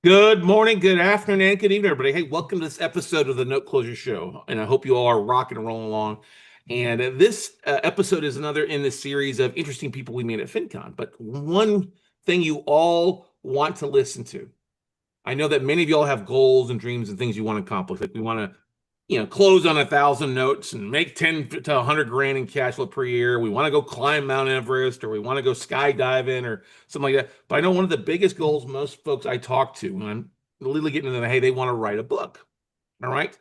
Good morning, good afternoon, and good evening, everybody. Hey, welcome to this episode of the Note Closure Show. And I hope you all are rocking and rolling along. And this episode is another in the series of interesting people we meet at FinCon. But one thing you all want to listen to. I know that many of y'all have goals and dreams and things you want to accomplish. Like we want to, close on 1,000 notes and make 10 to 100 grand in cash flow per year. We want to go climb Mount Everest, or we want to go skydiving or something like that. But I know one of the biggest goals most folks I talk to when I'm literally getting into the, hey, they want to write a book. All right.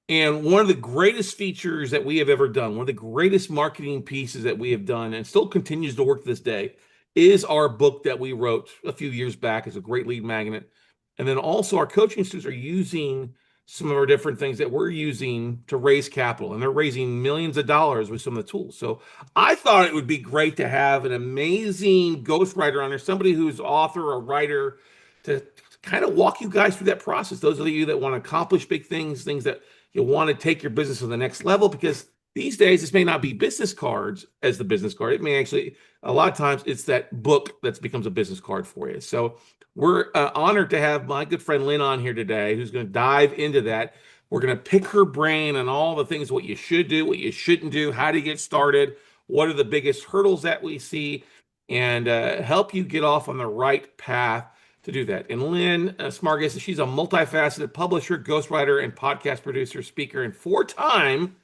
And one of the greatest features that we have ever done, one of the greatest marketing pieces that we have done and still continues to work to this day, is our book that we wrote a few years back. It's a great lead magnet. And then also our coaching students are using some of our different things that we're using to raise capital, and they're raising millions of dollars with some of the tools. So I thought it would be great to have an amazing ghostwriter on there, somebody who's author or writer, to kind of walk you guys through that process. Those of you that want to accomplish big things, things that you want to take your business to the next level, because these days this may not be business cards as the business card. It may actually, a lot of times it's that book that becomes a business card for you. So we're honored to have my good friend Lynn on here today, who's going to dive into that. We're going to pick her brain on all the things, what you should do, what you shouldn't do, how to get started, what are the biggest hurdles that we see, and help you get off on the right path to do that. And Lynn Smargis, she's a multifaceted publisher, ghostwriter, and podcast producer, speaker, and four-time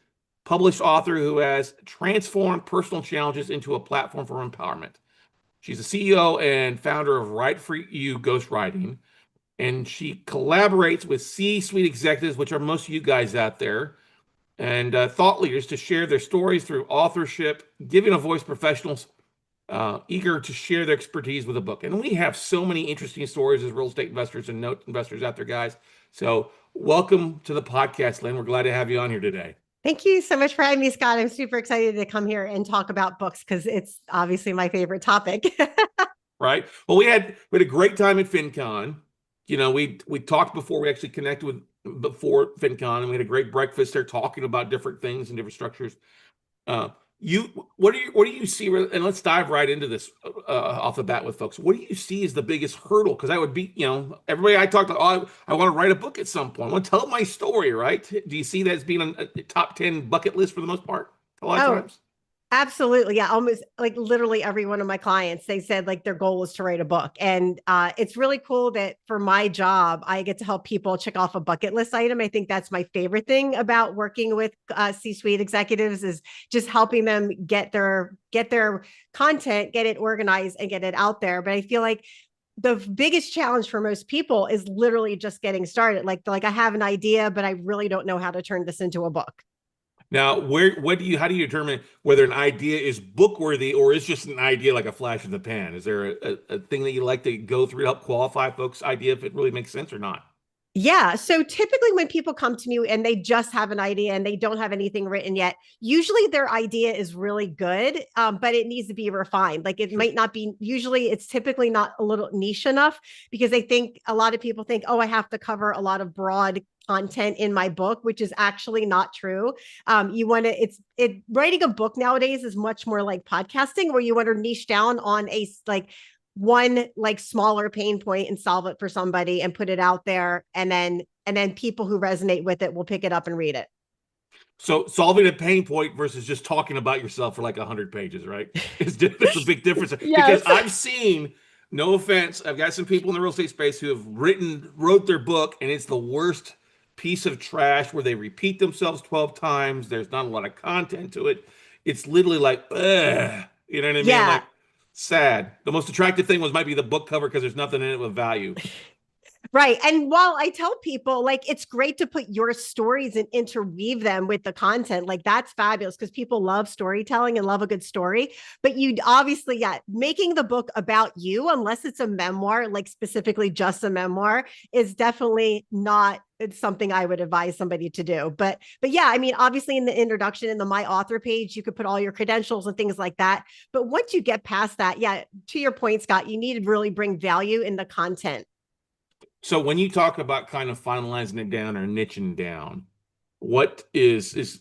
published author who has transformed personal challenges into a platform for empowerment. She's the CEO and founder of Write For You Ghostwriting, and she collaborates with C-suite executives, which are most of you guys out there, and thought leaders to share their stories through authorship, giving a voice professionals eager to share their expertise with a book. And we have so many interesting stories as real estate investors and note investors out there, guys. So welcome to the podcast, Lynn. We're glad to have you on here today. Thank you so much for having me, Scott. I'm super excited to come here and talk about books because it's obviously my favorite topic. Right. Well, we had a great time at FinCon. We talked before we actually connected before FinCon, and we had a great breakfast there talking about different things and different structures. What do you see? And let's dive right into this off the bat with folks. What do you see as the biggest hurdle? Because I would be, everybody I talk to, oh, I want to write a book at some point. I want to tell my story, right? Do you see that as being a top 10 bucket list for the most part? A lot of times. Absolutely. Yeah. Almost like literally every one of my clients, they said like their goal was to write a book. And it's really cool that for my job, I get to help people check off a bucket list item. I think that's my favorite thing about working with C-suite executives is just helping them get their content, get it organized and get it out there. But I feel like the biggest challenge for most people is literally just getting started. Like I have an idea, but I really don't know how to turn this into a book. Now, how do you determine whether an idea is book worthy or is just an idea like a flash in the pan? Is there a thing that you like to go through to help qualify folks' idea if it really makes sense or not? Yeah. So typically, when people come to me and they just have an idea and they don't have anything written yet, usually their idea is really good, but it needs to be refined. Like it Sure. might not be, usually it's typically not a little niche enough because they think a lot of people think, oh, I have to cover a lot of broad content in my book, which is actually not true. You want to, writing a book nowadays is much more like podcasting where you want to niche down on a like one like smaller pain point and solve it for somebody and put it out there, and then people who resonate with it will pick it up and read it. So solving a pain point versus just talking about yourself for like 100 pages, right? There's a big difference because Yes. I've seen, no offense, I've got some people in the real estate space who have wrote their book and it's the worst piece of trash where they repeat themselves 12 times. There's not a lot of content to it. It's literally like, ugh, you know what I mean? Yeah. Like sad. The most attractive thing might be the book cover because there's nothing in it of value. Right. And while I tell people like it's great to put your stories and interweave them with the content, like that's fabulous because people love storytelling and love a good story. But you obviously, yeah, making the book about you, unless it's a memoir, like specifically just a memoir, is definitely not it's something I would advise somebody to do. But yeah, I mean, obviously in the introduction in the My Author page, you could put all your credentials and things like that. But once you get past that, yeah, to your point, Scott, you need to really bring value in the content. So when you talk about kind of finalizing it down or niching down, what is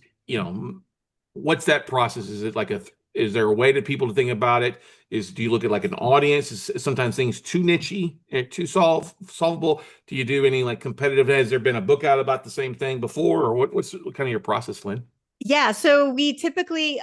what's that process? Is it like Is there a way to people to think about it? Do you look at like an audience? Is sometimes things too nichey, too solvable? Do you do any like competitive? Has there been a book out about the same thing before, or what's kind of your process, Lynn? Yeah, so we typically,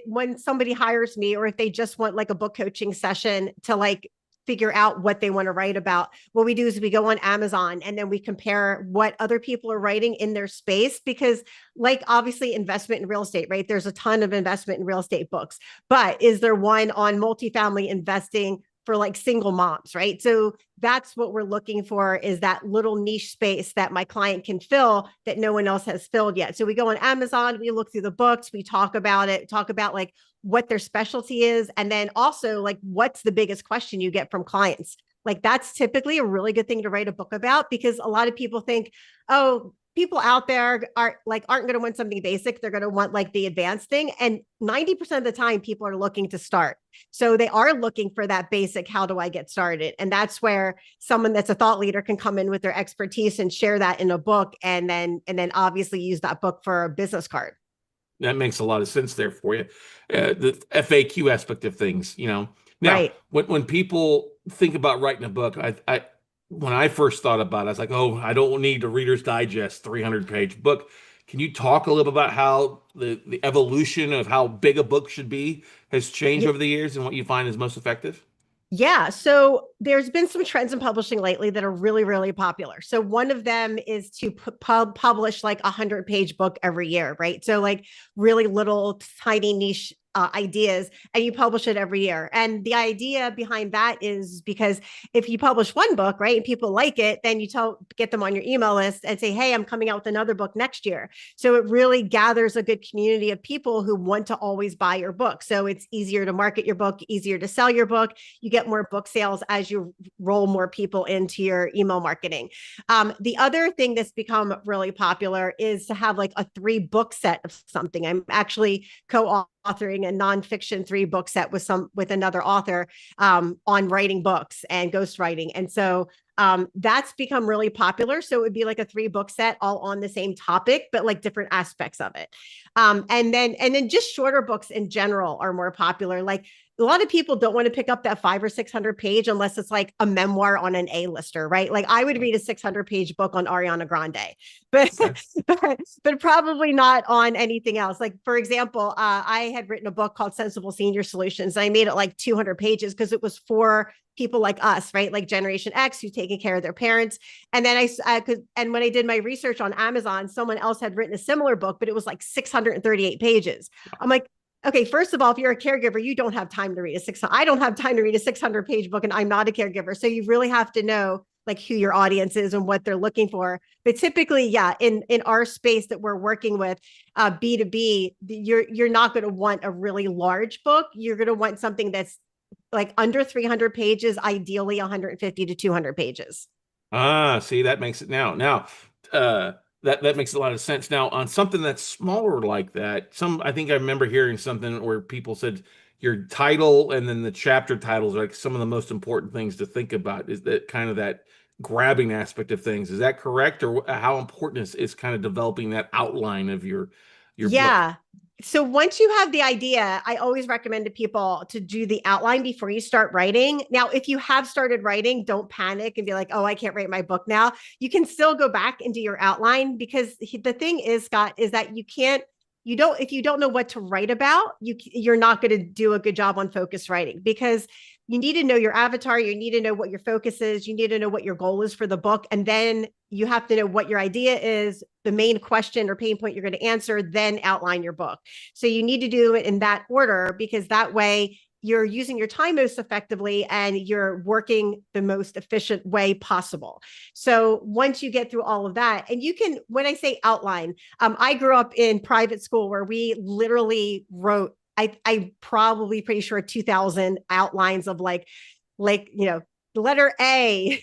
when somebody hires me, or if they just want like a book coaching session to like figure out what they want to write about, what we do is we go on Amazon and then we compare what other people are writing in their space. Because like obviously investment in real estate, right? There's a ton of investment in real estate books, but is there one on multifamily investing for like single moms, right? So that's what we're looking for, is that little niche space that my client can fill that no one else has filled yet. So we go on Amazon, we look through the books, we talk about it, talk about like what their specialty is, and then also like what's the biggest question you get from clients. Like that's typically a really good thing to write a book about, because a lot of people think, oh, people out there aren't going to want something basic. They're going to want like the advanced thing. And 90% of the time people are looking to start. So they are looking for that basic, how do I get started? And that's where someone that's a thought leader can come in with their expertise and share that in a book, and then obviously use that book for a business card. That makes a lot of sense there for you. The FAQ aspect of things, you know. Now, Right. when people think about writing a book, I when I first thought about it, I was like, oh, I don't need a Reader's Digest 300-page book. Can you talk a little about how the evolution of how big a book should be has changed Yeah. over the years and what you find is most effective? Yeah. So there's been some trends in publishing lately that are really, really popular. So one of them is to publish like 100-page book every year, right? So like really little tiny niche ideas, and you publish it every year. And the idea behind that is because if you publish one book, right, and people like it, then you get them on your email list and say, hey, I'm coming out with another book next year. So it really gathers a good community of people who want to always buy your book. So it's easier to market your book, easier to sell your book. You get more book sales as you roll more people into your email marketing. The other thing that's become really popular is to have like a 3-book set of something. I'm actually co-authoring a nonfiction 3-book set with another author on writing books and ghostwriting. And so that's become really popular. So it would be like a 3-book set all on the same topic, but like different aspects of it. And then just shorter books in general are more popular. Like a lot of people don't want to pick up that 500 or 600 page unless it's like a memoir on an A-lister, right? Like I would read a 600-page book on Ariana Grande, but, Okay. but probably not on anything else. Like for example, I had written a book called Sensible Senior Solutions. I made it like 200 pages because it was for people like us, right? Like Generation X who's taking care of their parents. And then and when I did my research on Amazon, someone else had written a similar book, but it was like 638 pages. I'm like, okay, first of all, if you're a caregiver, you don't have time to read I don't have time to read a 600-page book, and I'm not a caregiver. So you really have to know like who your audience is and what they're looking for. But typically, yeah, in our space that we're working with, B2B, you're not going to want a really large book. You're going to want something that's like under 300 pages, ideally 150 to 200 pages. Ah, see, that makes it now. Uh, that makes a lot of sense. Now, on something that's smaller like that, I think I remember hearing something where people said your title and then the chapter titles are like some of the most important things to think about. Is that kind of that grabbing aspect of things? Is that correct, or how important is kind of developing that outline of your book? Yeah. So once you have the idea, I always recommend to people to do the outline before you start writing. Now, if you have started writing, don't panic and be like, oh, I can't write my book now. You can still go back and do your outline, because the thing is, Scott, is that if you don't know what to write about, you're not going to do a good job on focus writing, because you need to know your avatar, you need to know what your focus is, you need to know what your goal is for the book, and then you have to know what your idea is, the main question or pain point you're going to answer, then outline your book. So you need to do it in that order, because that way you're using your time most effectively and you're working the most efficient way possible. So once you get through all of that, and you can, when I say outline, I grew up in private school where we literally wrote, I probably pretty sure 2000 outlines of like, the letter A,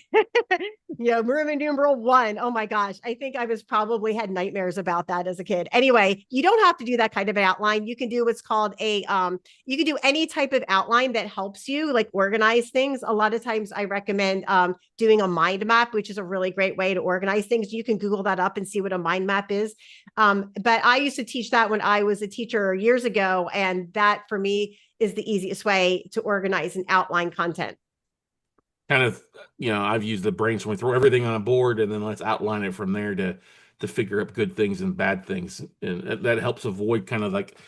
Roman numeral one. Oh my gosh. I think I was probably had nightmares about that as a kid. Anyway, you don't have to do that kind of an outline. You can do what's called you can do any type of outline that helps you like organize things. A lot of times I recommend doing a mind map, which is a really great way to organize things. You can Google that up and see what a mind map is. But I used to teach that when I was a teacher years ago. And that for me is the easiest way to organize and outline content. Kind of, I've used the brainstorming, throw everything on a board, and then let's outline it from there to figure up good things and bad things, and that helps avoid kind of like,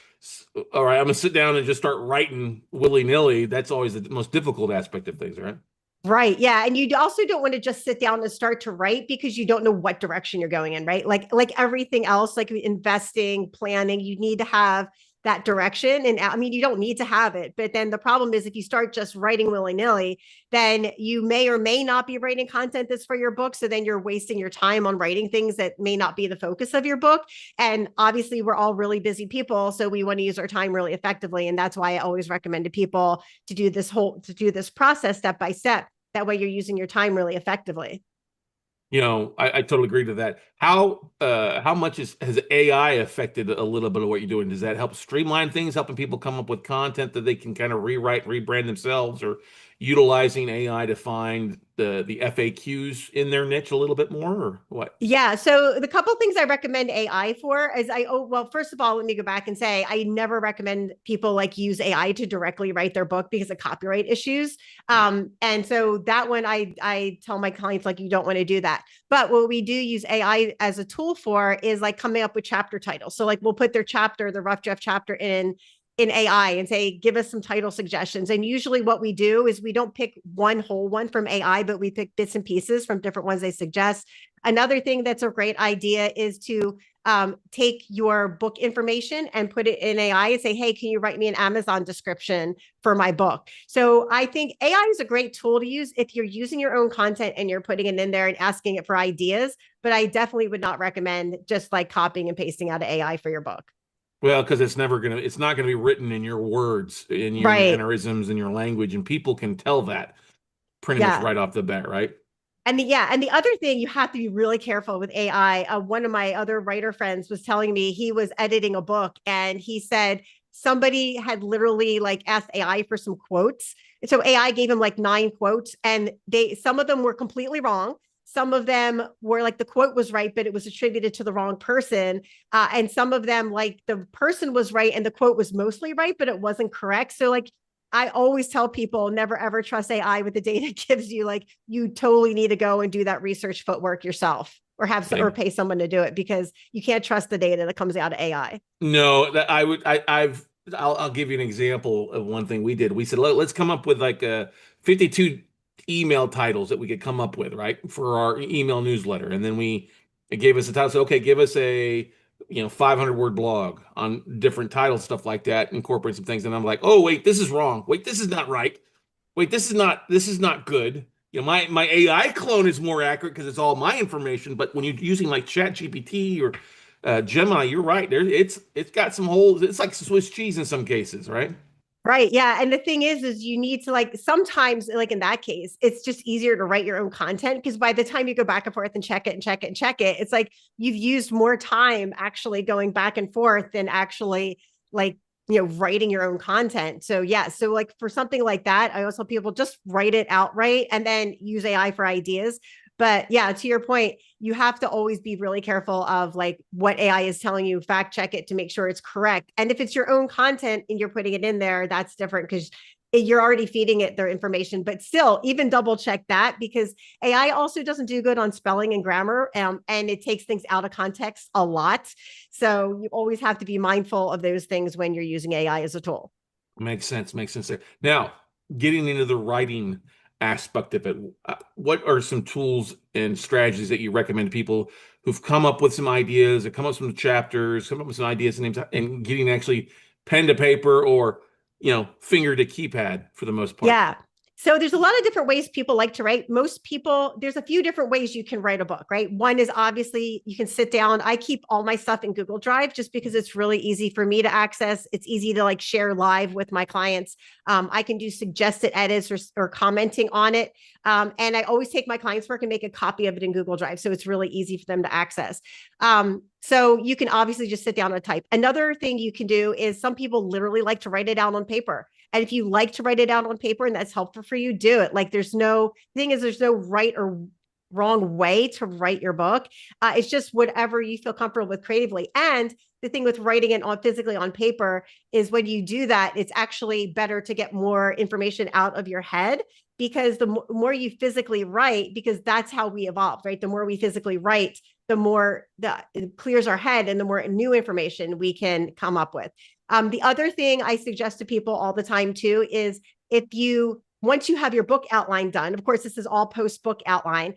all right, I'm gonna sit down and just start writing willy-nilly. That's always the most difficult aspect of things, right? Right. Yeah. And you also don't want to just sit down and start to write because you don't know what direction you're going in, right? Like everything else, like investing, planning, you need to have that direction. And I mean, you don't need to have it. But then the problem is if you start just writing willy-nilly, then you may or may not be writing content that's for your book. So then you're wasting your time on writing things that may not be the focus of your book. And obviously we're all really busy people. So we want to use our time really effectively. And that's why I always recommend to people to do this process step by step. That way you're using your time really effectively. I totally agree to that. How much has AI affected a little bit of what you're doing? Does that help streamline things, helping people come up with content that they can kind of rewrite, rebrand themselves, or utilizing AI to find the FAQs in their niche a little bit more, or what? Yeah. So the couple things I recommend AI for is well, first of all, let me go back and say I never recommend people like use AI to directly write their book because of copyright issues. And so that one I tell my clients like you don't want to do that. But what we do use AI as a tool for is like coming up with chapter titles. So like we'll put the rough draft chapter in AI and say, give us some title suggestions. And usually what we do is we don't pick one whole one from AI, but we pick bits and pieces from different ones they suggest. Another thing that's a great idea is to take your book information and put it in AI and say, hey, can you write me an Amazon description for my book? So I think AI is a great tool to use if you're using your own content and you're putting it in there and asking it for ideas. But I definitely would not recommend just like copying and pasting out of AI for your book. Well, because it's not gonna be written in your words, in your Right. mannerisms, in your language, and people can tell that pretty much Yeah. right off the bat, right? And the other thing you have to be really careful with AI. One of my other writer friends was telling me he was editing a book and he said somebody had literally like asked AI for some quotes. So AI gave him like 9 quotes and some of them were completely wrong. Some of them were like the quote was right, but it was attributed to the wrong person. And some of them, like the person was right and the quote was mostly right, but it wasn't correct. So like I always tell people never ever trust AI with the data it gives you. Like you totally need to go and do that research footwork yourself or or pay someone to do it because you can't trust the data that comes out of AI. No, that I would I'll give you an example of one thing we did. We said let's come up with like 52 email titles that we could come up with, right? For our email newsletter. And then it gave us a title. So, okay, give us a 500 word blog on different titles, stuff like that, incorporate some things. And I'm like, oh wait, this is wrong. Wait, this is not right. Wait, this is not good. My AI clone is more accurate because it's all my information. But when you're using like Chat GPT or Gemini, you're right. It's got some holes. It's like Swiss cheese in some cases, right? Right. Yeah. And the thing is you need to like sometimes, like in that case, it's just easier to write your own content because by the time you go back and forth and check it and check it and check it, it's like you've used more time actually going back and forth than actually like, writing your own content. So, yeah. So, like for something like that, I also tell people just write it outright and then use AI for ideas. But yeah, to your point, you have to always be really careful of like what AI is telling you, fact check it to make sure it's correct. And if it's your own content and you're putting it in there, that's different because you're already feeding it their information, but still even double check that because AI also doesn't do good on spelling and grammar. And it takes things out of context a lot. So you always have to be mindful of those things when you're using AI as a tool. Makes sense. Makes sense there. Now, getting into the writing aspect of it, what are some tools and strategies that you recommend to people who've come up with some ideas, or come up with some chapters, come up with some ideas and names, and getting actually pen to paper or finger to keypad for the most part? Yeah. So there's a lot of different ways people like to write. Most people, there's a few different ways you can write a book, right? One is obviously you can sit down. I keep all my stuff in Google Drive just because it's really easy for me to access. It's easy to like share live with my clients. I can do suggested edits or commenting on it. And I always take my clients' work and make a copy of it in Google Drive. So it's really easy for them to access. So you can obviously just sit down and type. Another thing you can do is some people literally like to write it down on paper. And if you like to write it out on paper and that's helpful for you, do it. Like there's no right or wrong way to write your book. It's just whatever you feel comfortable with creatively. And the thing with writing it on physically on paper is when you do that, it's actually better to get more information out of your head, because the more you physically write, because that's how we evolved, right? The more we physically write, the more it clears our head and the more new information we can come up with. The other thing I suggest to people all the time too is once you have your book outline done, of course, this is all post book outline.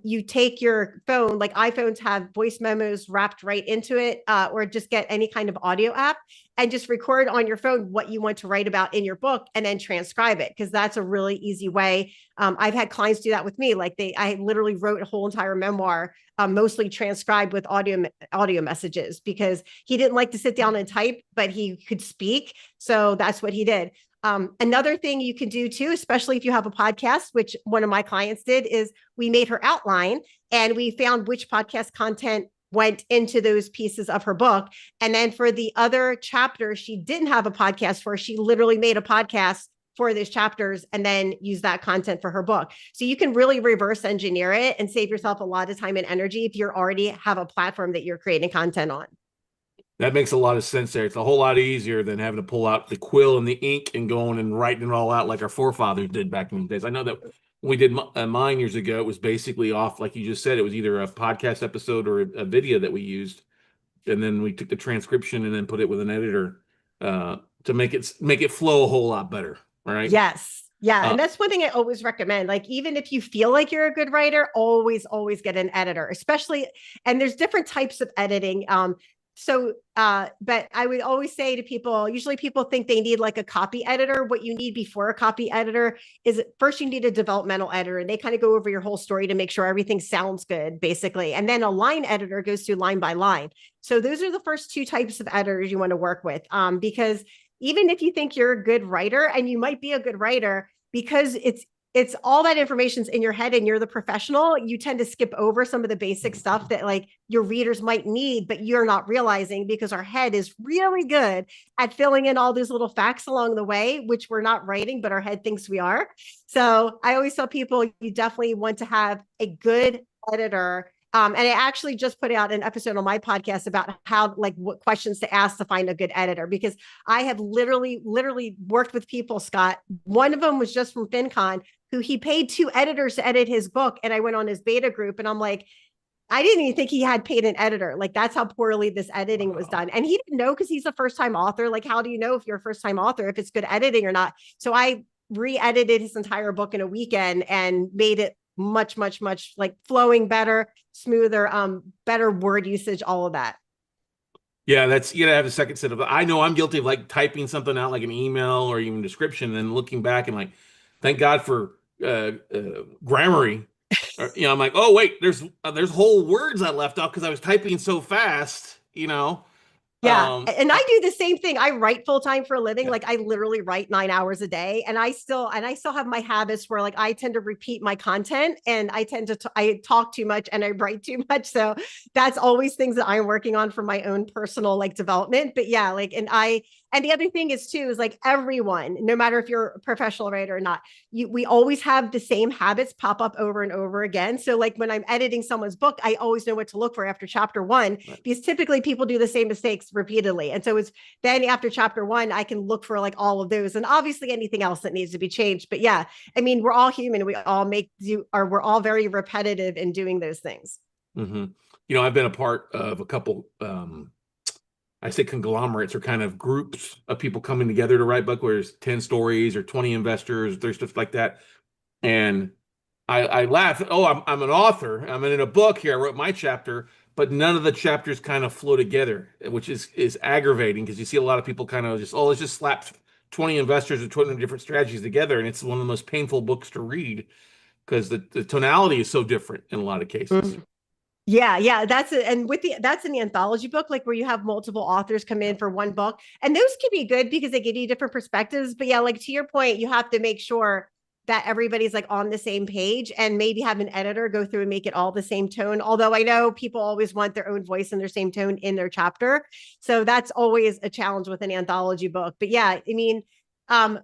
You take your phone, like iPhones have voice memos wrapped right into it, or just get any kind of audio app and just record on your phone what you want to write about in your book and then transcribe it. Cause that's a really easy way. I've had clients do that with me. Like I literally wrote a whole entire memoir, mostly transcribed with audio messages, because he didn't like to sit down and type, but he could speak. So that's what he did. Another thing you can do too, especially if you have a podcast, which one of my clients did, is we made her outline and we found which podcast content went into those pieces of her book. And then for the other chapters she didn't have a podcast for, she literally made a podcast for those chapters and then use that content for her book. So you can really reverse engineer it and save yourself a lot of time and energy if you already have a platform that you're creating content on. That makes a lot of sense there. It's a whole lot easier than having to pull out the quill and the ink and going and writing it all out like our forefathers did back in the days. I know that when we did mine years ago, it was basically off, like you just said, it was either a podcast episode or a video that we used. And then we took the transcription and then put it with an editor to make it flow a whole lot better. Right. Yes. Yeah. And that's one thing I always recommend. Like, even if you feel like you're a good writer, always get an editor, especially, and there's different types of editing. But I would always say to people, usually people think they need like a copy editor. What you need before a copy editor is first you need a developmental editor, and they kind of go over your whole story to make sure everything sounds good, basically. And then a line editor goes through line by line. So those are the first two types of editors you want to work with, because even if you think you're a good writer, and you might be a good writer, because it's all that information's in your head and you're the professional, you tend to skip over some of the basic stuff that like your readers might need, but you're not realizing, because our head is really good at filling in all those little facts along the way, which we're not writing, but our head thinks we are. So I always tell people you definitely want to have a good editor. And I actually just put out an episode on my podcast about how, like, what questions to ask to find a good editor, because I have literally worked with people, Scott. One of them was just from FinCon, who he paid 2 editors to edit his book. And I went on his beta group and I'm like, I didn't even think he had paid an editor. Like, that's how poorly this editing was done. And he didn't know, because he's a first-time author. Like, how do you know if you're a first-time author, if it's good editing or not? So I re-edited his entire book in a weekend and made it much like flowing better, smoother, better word usage, all of that. Yeah, you gotta have a second set of. I know I'm guilty of like typing something out like an email or even description, and then looking back and like, thank God for Grammarly. I'm like, oh wait, there's whole words I left off because I was typing so fast. Yeah. And I do the same thing. I write full time for a living. Yeah. Like, I literally write 9 hours a day, and I still have my habits where like I tend to repeat my content, and I tend to, I talk too much and I write too much. So that's always things that I'm working on for my own personal like development. But yeah, like, and the other thing is too, is like everyone, no matter if you're a professional writer or not, we always have the same habits pop up over and over again. So like when I'm editing someone's book, I always know what to look for after chapter 1, because typically people do the same mistakes repeatedly. And so it's then after chapter 1, I can look for like all of those, and obviously anything else that needs to be changed. But yeah, I mean, we're all human. We all we're all very repetitive in doing those things. Mm-hmm. I've been a part of a couple, I say conglomerates, or kind of groups of people coming together to write book, where there's 10 stories or 20 investors, there's stuff like that. And I laugh. Oh, I'm an author. I'm in a book here. I wrote my chapter, but none of the chapters kind of flow together, which is aggravating, because you see a lot of people kind of just, oh, let's just slap 20 investors with 20 different strategies together, and it's one of the most painful books to read because the tonality is so different in a lot of cases. Mhm. Yeah, yeah, that's it. And with the that's an anthology book, like where you have multiple authors come in for one book, and those can be good because they give you different perspectives. But yeah, like to your point, you have to make sure that everybody's like on the same page, and maybe have an editor go through and make it all the same tone. Although I know people always want their own voice and their same tone in their chapter, so that's always a challenge with an anthology book. But yeah, I mean,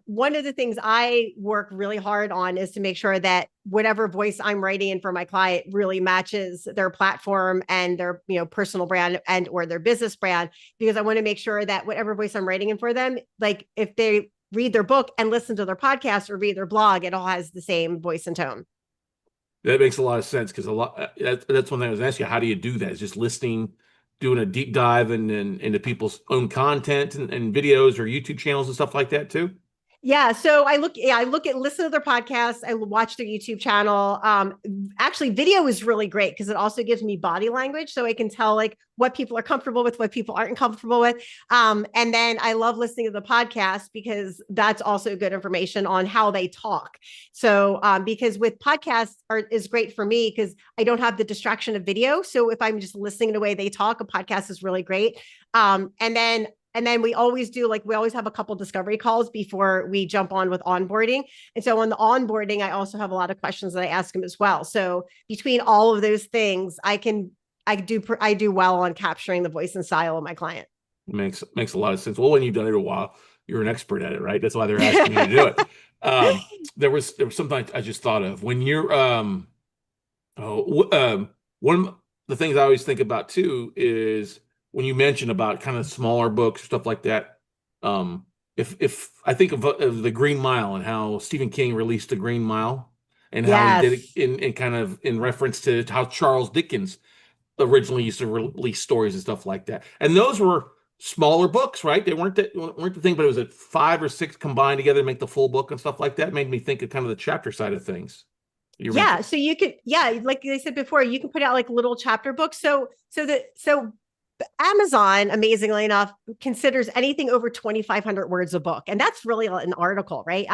one of the things I work really hard on is to make sure that whatever voice I'm writing in for my client really matches their platform and their, personal brand and or their business brand, because I want to make sure that whatever voice I'm writing in for them, like if they read their book and listen to their podcast or read their blog, it all has the same voice and tone. That makes a lot of sense because that's one thing I was asking you. How do you do that? Is just listening, doing a deep dive into people's own content and videos or YouTube channels and stuff like that too? Yeah. So listen to their podcasts. I watch their YouTube channel. Actually video is really great because it also gives me body language. So I can tell like what people are comfortable with, what people aren't comfortable with. And then I love listening to the podcast because that's also good information on how they talk. So, because with podcasts is great for me because I don't have the distraction of video. So if I'm just listening to the way they talk, a podcast is really great. And then we always have a couple discovery calls before we jump on with onboarding. And so on the onboarding, I also have a lot of questions that I ask them as well. So between all of those things, I do well on capturing the voice and style of my client. Makes a lot of sense. Well, when you've done it a while, you're an expert at it, right? That's why they're asking you to do it. There was something I just thought of when you're one of the things I always think about too is when you mention about kind of smaller books, stuff like that. If I think of the Green Mile and how Stephen King released the Green Mile and how he did it Yes. in kind of in reference to how Charles Dickens originally used to release stories and stuff like that. And those were smaller books, right? They weren't the thing, but it was at 5 or 6 combined together to make the full book and stuff like that. It made me think of kind of the chapter side of things. Yeah. So you could, yeah, like I said before, you can put out like little chapter books. So Amazon, amazingly enough, considers anything over 2,500 words a book. And that's really an article, right?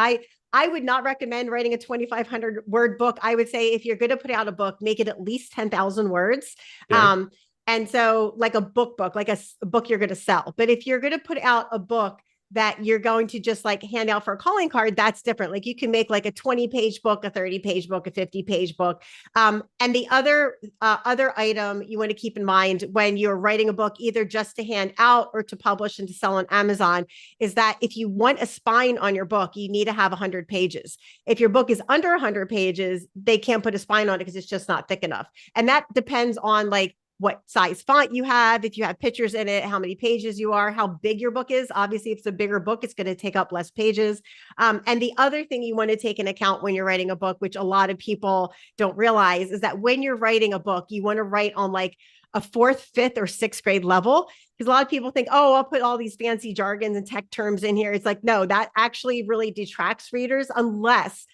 I would not recommend writing a 2,500 word book. I would say if you're going to put out a book, make it at least 10,000 words. Okay. And so like a book, like a book you're going to sell. But if you're going to put out a book that you're going to just like hand out for a calling card, that's different. Like you can make like a 20-page book, a 30-page book, a 50-page book. And the other item you want to keep in mind when you're writing a book, either just to hand out or to publish and to sell on Amazon, is that if you want a spine on your book, you need to have 100 pages. If your book is under 100 pages, they can't put a spine on it because it's just not thick enough. And that depends on like what size font you have, if you have pictures in it, how many pages you are, how big your book is. Obviously, if it's a bigger book, it's going to take up less pages. And the other thing you want to take into account when you're writing a book, which a lot of people don't realize, is that when you're writing a book, you want to write on like a 4th, 5th, or 6th grade level. Because a lot of people think, oh, I'll put all these fancy jargons and tech terms in here. It's like, no, that actually really detracts readers unless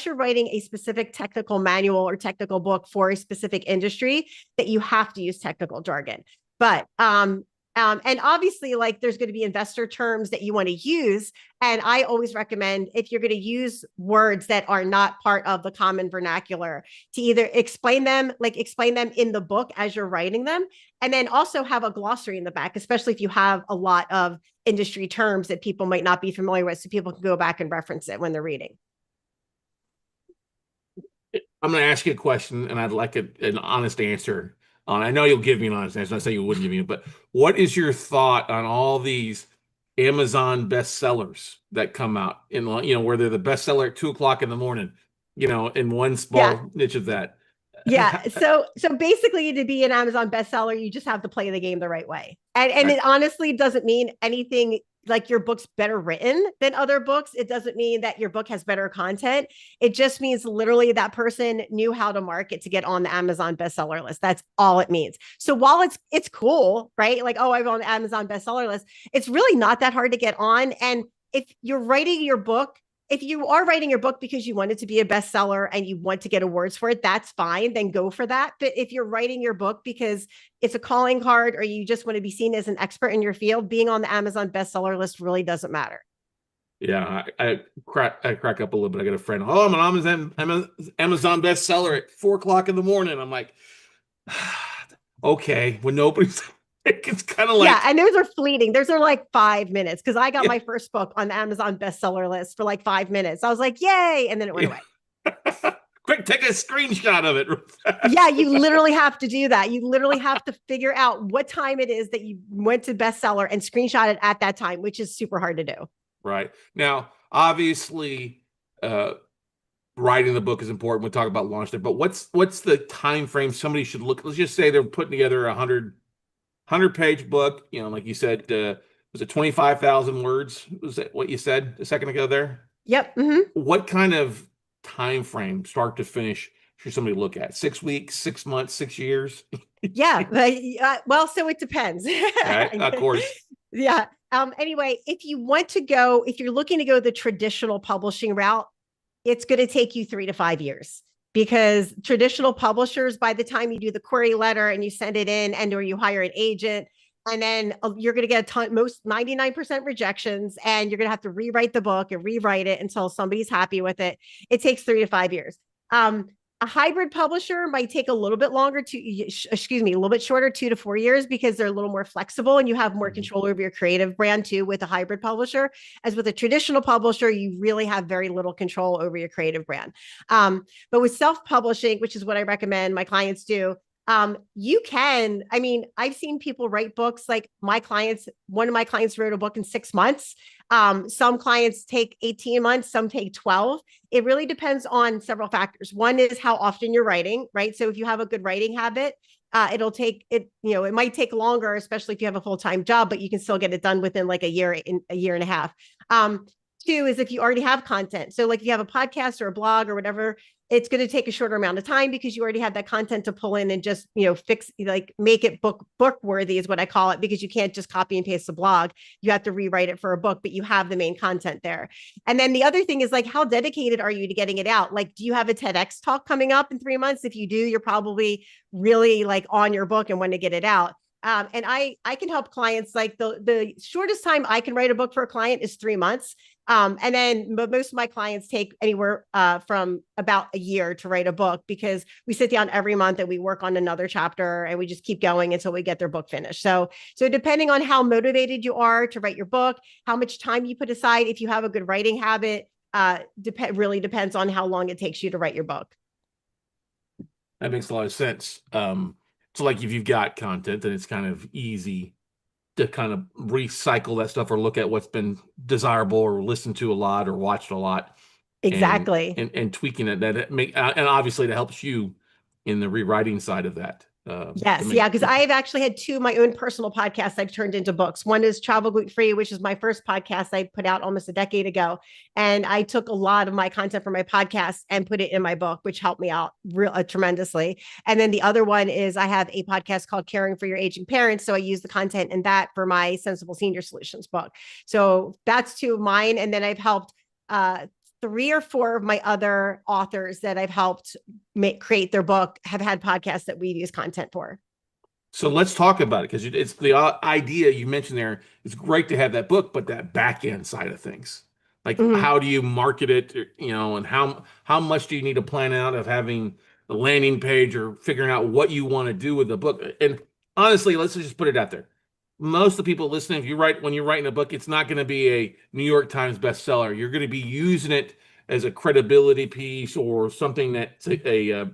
you're writing a specific technical manual or technical book for a specific industry that you have to use technical jargon. But and obviously, like there's going to be investor terms that you want to use. And I always recommend if you're going to use words that are not part of the common vernacular to either explain them in the book as you're writing them, and then also have a glossary in the back, especially if you have a lot of industry terms that people might not be familiar with, so people can go back and reference it when they're reading. I'm going to ask you a question, and I'd like an honest answer. I know you'll give me an honest answer. I say you wouldn't give me it, but what is your thought on all these Amazon bestsellers that come out in, where they're the bestseller at 2 o'clock in the morning, in one Yeah. small niche of that? Yeah. So basically to be an Amazon bestseller, you just have to play the game the right way. And Right. it honestly doesn't mean anything like your book's better written than other books. It doesn't mean that your book has better content. It just means literally that person knew how to market to get on the Amazon bestseller list. That's all it means. So while it's cool, right? Like, oh, I'm on the Amazon bestseller list. It's really not that hard to get on. And if you are writing your book because you want it to be a bestseller and you want to get awards for it, that's fine. Then go for that. But if you're writing your book because it's a calling card or you just want to be seen as an expert in your field, being on the Amazon bestseller list really doesn't matter. Yeah, I crack up a little bit. I got a friend. Oh, I'm an Amazon bestseller at 4 o'clock in the morning. I'm like, okay, when nobody's, it's kind of Yeah, like, and those are fleeting. Those are like 5 minutes because I got yeah, my first book on the Amazon bestseller list for like 5 minutes. I was like, yay. And then it went yeah. away. Quick, take a screenshot of it real Yeah, fast. you literally have to do that. You literally have to figure out what time it is that you went to bestseller and screenshot it at that time, which is super hard to do. Right. Now, obviously, uh, writing the book is important. We'll talk about launch there, but what's the time frame somebody should look? Let's just say they're putting together a hundred page book. Like you said, was it 25,000 words? Was that what you said a second ago there? Yep. Hmm. What kind of time frame, start to finish, should somebody look at? 6 weeks, 6 months, 6 years? Yeah. But, well, so it depends. Right? Of course. Yeah. Anyway, if you're looking to go the traditional publishing route, it's going to take you 3 to 5 years because traditional publishers, by the time you do the query letter and you send it in and or you hire an agent, and then you're going to get a ton, most 99% rejections, and you're going to have to rewrite the book and rewrite it until somebody's happy with it. It takes 3 to 5 years. A hybrid publisher might take a little bit longer excuse me, a little bit shorter, 2 to 4 years, because they're a little more flexible and you have more Mhm. control over your creative brand too with a hybrid publisher. As with a traditional publisher, you really have very little control over your creative brand. But with self-publishing, which is what I recommend my clients do, you can, I mean, I've seen people write books like one of my clients wrote a book in 6 months. Some clients take 18 months, some take 12. It really depends on several factors. One is how often you're writing, right? So if you have a good writing habit, it'll take it, it might take longer, especially if you have a full-time job, but you can still get it done within like a year and a half. Two is if you already have content. So like if you have a podcast or a blog or whatever, it's going to take a shorter amount of time because you already have that content to pull in and just, fix, like make it book worthy is what I call it, because you can't just copy and paste the blog. You have to rewrite it for a book, but you have the main content there. And then the other thing is like, how dedicated are you to getting it out? Like, do you have a TEDx talk coming up in 3 months? If you do, you're probably really like on your book and want to get it out. And I can help clients, like the shortest time I can write a book for a client is 3 months. And then most of my clients take anywhere from about a year to write a book, because we sit down every month and we work on another chapter and we just keep going until we get their book finished. So depending on how motivated you are to write your book, how much time you put aside, if you have a good writing habit, really depends on how long it takes you to write your book. That makes a lot of sense. So like if you've got content, then it's kind of easy to kind of recycle that stuff or look at what's been desirable or listened to a lot or watched a lot, and Exactly. and tweaking it, that it make and obviously that helps you in the rewriting side of that. To Yes, make yeah, because I've actually had two of my own personal podcasts I've turned into books. One is Travel Gluten Free, which is my first podcast I put out almost a decade ago, and I took a lot of my content from my podcast and put it in my book, which helped me out tremendously. And then the other one is I have a podcast called Caring for Your Aging Parents, so I use the content in that for my Sensible Senior Solutions book. So that's two of mine, and then I've helped 3 or 4 of my other authors that I've helped create their book have had podcasts that we've used content for. So let's talk about it, because it's the idea you mentioned there. It's great to have that book, but that back end side of things, like Mhm. how do you market it, and how much do you need to plan out of having the landing page or figuring out what you want to do with the book? And honestly, let's just put it out there. Most of the people listening, when you're writing a book, it's not going to be a New York Times bestseller. You're going to be using it as a credibility piece or something that's a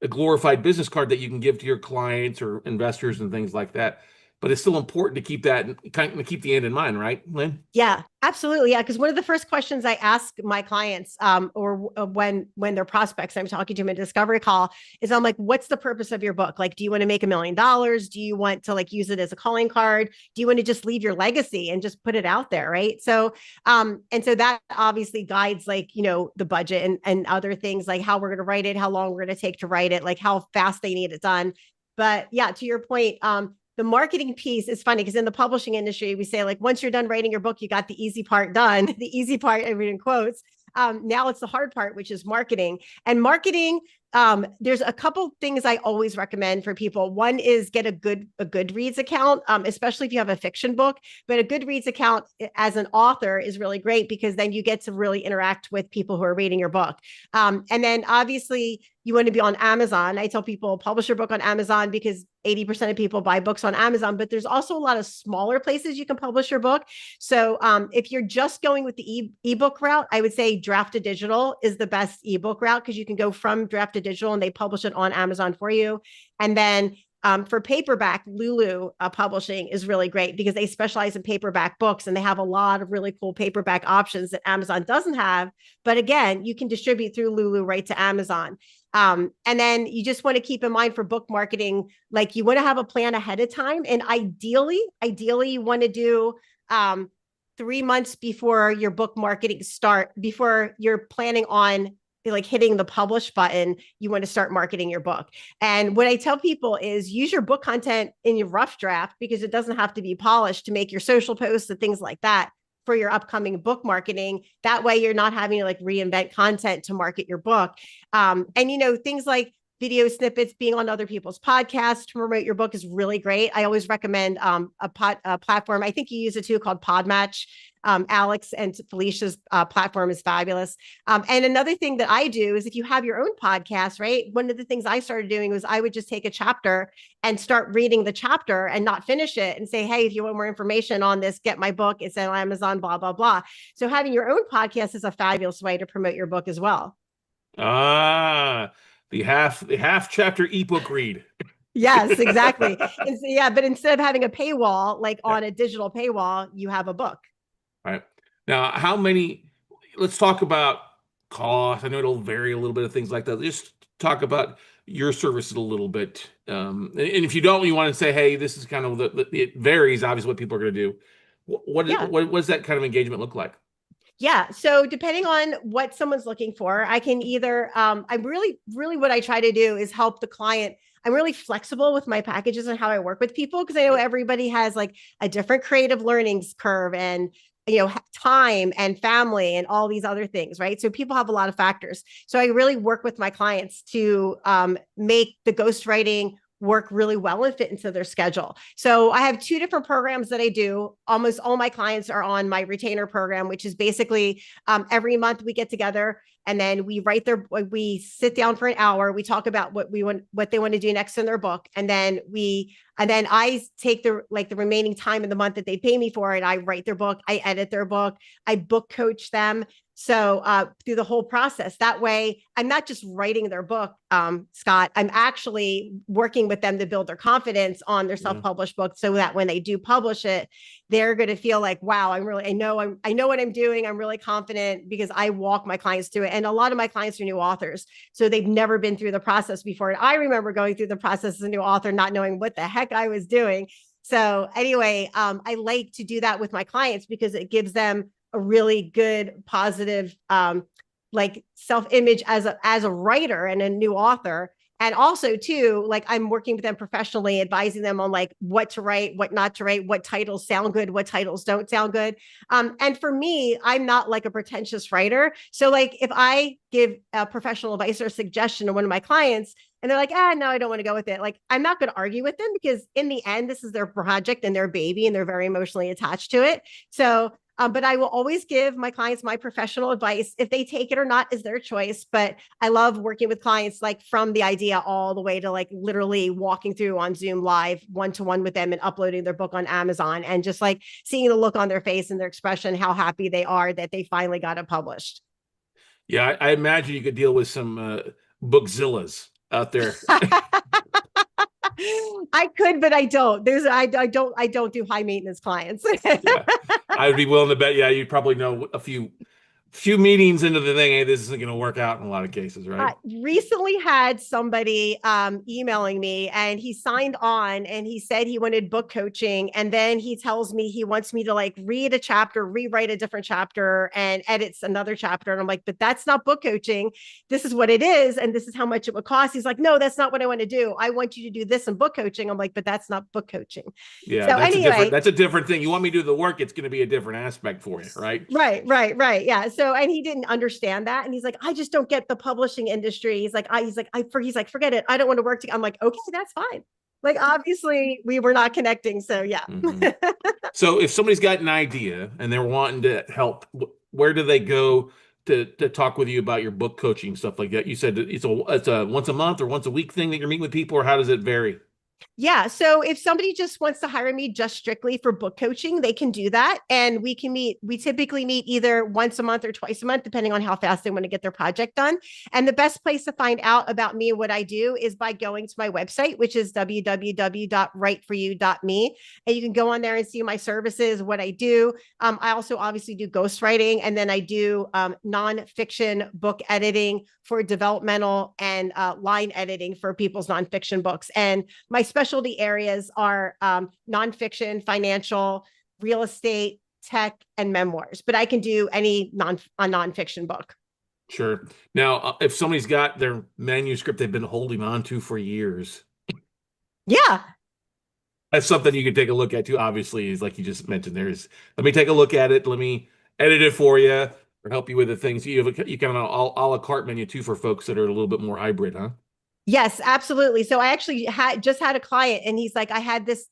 glorified business card that you can give to your clients or investors and things like that. But it's still important to keep that kind of keep the end in mind, right, Lynn? Yeah, absolutely. Yeah, because one of the first questions I ask my clients, or when they're prospects, I'm talking to them in a discovery call, is I'm like, "What's the purpose of your book? Like, do you want to make $1 million? Do you want to like use it as a calling card? Do you want to just leave your legacy and just put it out there?" Right. So, and so that obviously guides like the budget and other things, like how we're going to write it, how long we're going to take to write it, like how fast they need it done. But yeah, to your point, the marketing piece is funny because in the publishing industry, we say like once you're done writing your book, you got the easy part done. The easy part, I mean, in quotes. Now it's the hard part, which is marketing. And marketing, there's a couple things I always recommend for people. One is get a Goodreads account, especially if you have a fiction book. But a Goodreads account as an author is really great because then you get to really interact with people who are reading your book. And then obviously you want to be on Amazon. I tell people publish your book on Amazon because 80% of people buy books on Amazon, but there's also a lot of smaller places you can publish your book. So if you're just going with the ebook route, I would say Draft to Digital is the best ebook route because you can go from Draft to Digital and they publish it on Amazon for you. And then for paperback, Lulu Publishing is really great because they specialize in paperback books and they have a lot of really cool paperback options that Amazon doesn't have. But again, you can distribute through Lulu right to Amazon. And then you just want to keep in mind for book marketing, like you want to have a plan ahead of time. And ideally, you want to do 3 months before your book marketing start, before you're planning on like hitting the publish button, you want to start marketing your book. And what I tell people is use your book content in your rough draft because it doesn't have to be polished to make your social posts and things like that for your upcoming book marketing. That way you're not having to like reinvent content to market your book. And things like video snippets, being on other people's podcasts to promote your book is really great. I always recommend a platform. I think you use it too, called Podmatch. Alex and Felicia's platform is fabulous. And another thing that I do is if you have your own podcast, right? One of the things I started doing was I would just take a chapter and start reading the chapter and not finish it and say, hey, if you want more information on this, get my book. It's on Amazon, blah, blah, blah. So having your own podcast is a fabulous way to promote your book as well. The half chapter ebook read. Yes, exactly. And so, yeah, but instead of having a paywall, like on a digital paywall, you have a book. All right. Now, let's talk about cost. I know it'll vary a little bit of things like that. Just talk about your services a little bit. And if you don't, you want to say, hey, this is kind of it varies, obviously, what people are going to do. What does that kind of engagement look like? Yeah. So depending on what someone's looking for, I can either, I'm really what I try to do is help the client. I'm really flexible with my packages and how I work with people because I know everybody has like a different creative learnings curve and time and family and all these other things, right? So people have a lot of factors. So I really work with my clients to make the ghostwriting work really well and fit into their schedule. So I have 2 different programs that I do. Almost all my clients are on my retainer program, which is basically every month we get together and then we sit down for an hour. We talk about what they want to do next in their book. And then I take the remaining time in the month that they pay me for it. I write their book. I edit their book. I book coach them. So through the whole process, that way I'm not just writing their book, Scott, I'm actually working with them to build their confidence on their self-published book so that when they do publish it, they're going to feel like, wow, I know what I'm doing. I'm really confident because I walk my clients through it. And a lot of my clients are new authors. So they've never been through the process before. And I remember going through the process as a new author, not knowing what the heck I was doing. So anyway, I like to do that with my clients because it gives them a really good, positive, self-image as a writer and a new author. And also too, like I'm working with them professionally, advising them on like what to write, what not to write, what titles sound good, what titles don't sound good. And for me, I'm not like a pretentious writer. So like if I give a professional advice or a suggestion to one of my clients and they're like, no, I don't want to go with it. Like, I'm not going to argue with them because in the end, this is their project and their baby and they're very emotionally attached to it. So but I will always give my clients my professional advice. If they take it or not is their choice. But I love working with clients like from the idea all the way to like literally walking through on Zoom live one-to-one with them and uploading their book on Amazon and just like seeing the look on their face and their expression, how happy they are that they finally got it published. Yeah, I imagine you could deal with some bookzillas out there. I could, but I don't. I don't do high maintenance clients. Yeah. I'd be willing to bet. Yeah, you probably know a few meetings into the thing. Hey, this isn't going to work out in a lot of cases, right? Recently had somebody emailing me and he signed on and he said he wanted book coaching. And then he tells me he wants me to like read a chapter, rewrite a different chapter and edits another chapter. And I'm like, but that's not book coaching. This is what it is. And this is how much it would cost. He's like, no, that's not what I want to do. I want you to do this in book coaching. I'm like, but that's not book coaching. Yeah, so that's a different thing. You want me to do the work, it's going to be a different aspect for you, right? Right. Yeah. So, and he didn't understand that. And he's like, I just don't get the publishing industry. He's like, forget it. I don't want to work together. I'm like, okay, that's fine. Like, obviously we were not connecting. So yeah. Mhm. So if somebody's got an idea and they're wanting to help, where do they go to talk with you about your book coaching, stuff like that? You said it's a once a month or once a week thing that you're meeting with people, or how does it vary? Yeah. So if somebody just wants to hire me just strictly for book coaching, they can do that. And we can meet. We typically meet either once a month or twice a month, depending on how fast they want to get their project done. And the best place to find out about me and what I do is by going to my website, which is www.writeforyou.me. And you can go on there and see my services, what I do. I also obviously do ghostwriting, and then I do nonfiction book editing for developmental and line editing for people's nonfiction books. And my specialty areas are nonfiction, financial, real estate, tech, and memoirs. But I can do any nonfiction book. Sure. Now, if somebody's got their manuscript they've been holding on to for years, Yeah. that's something you can take a look at too. Obviously, is like you just mentioned, there's let me take a look at it. Let me edit it for you or help you with the things. You kind of a la carte menu too for folks that are a little bit more hybrid, huh? Yes, absolutely. So I actually had a client, and he's like, I had this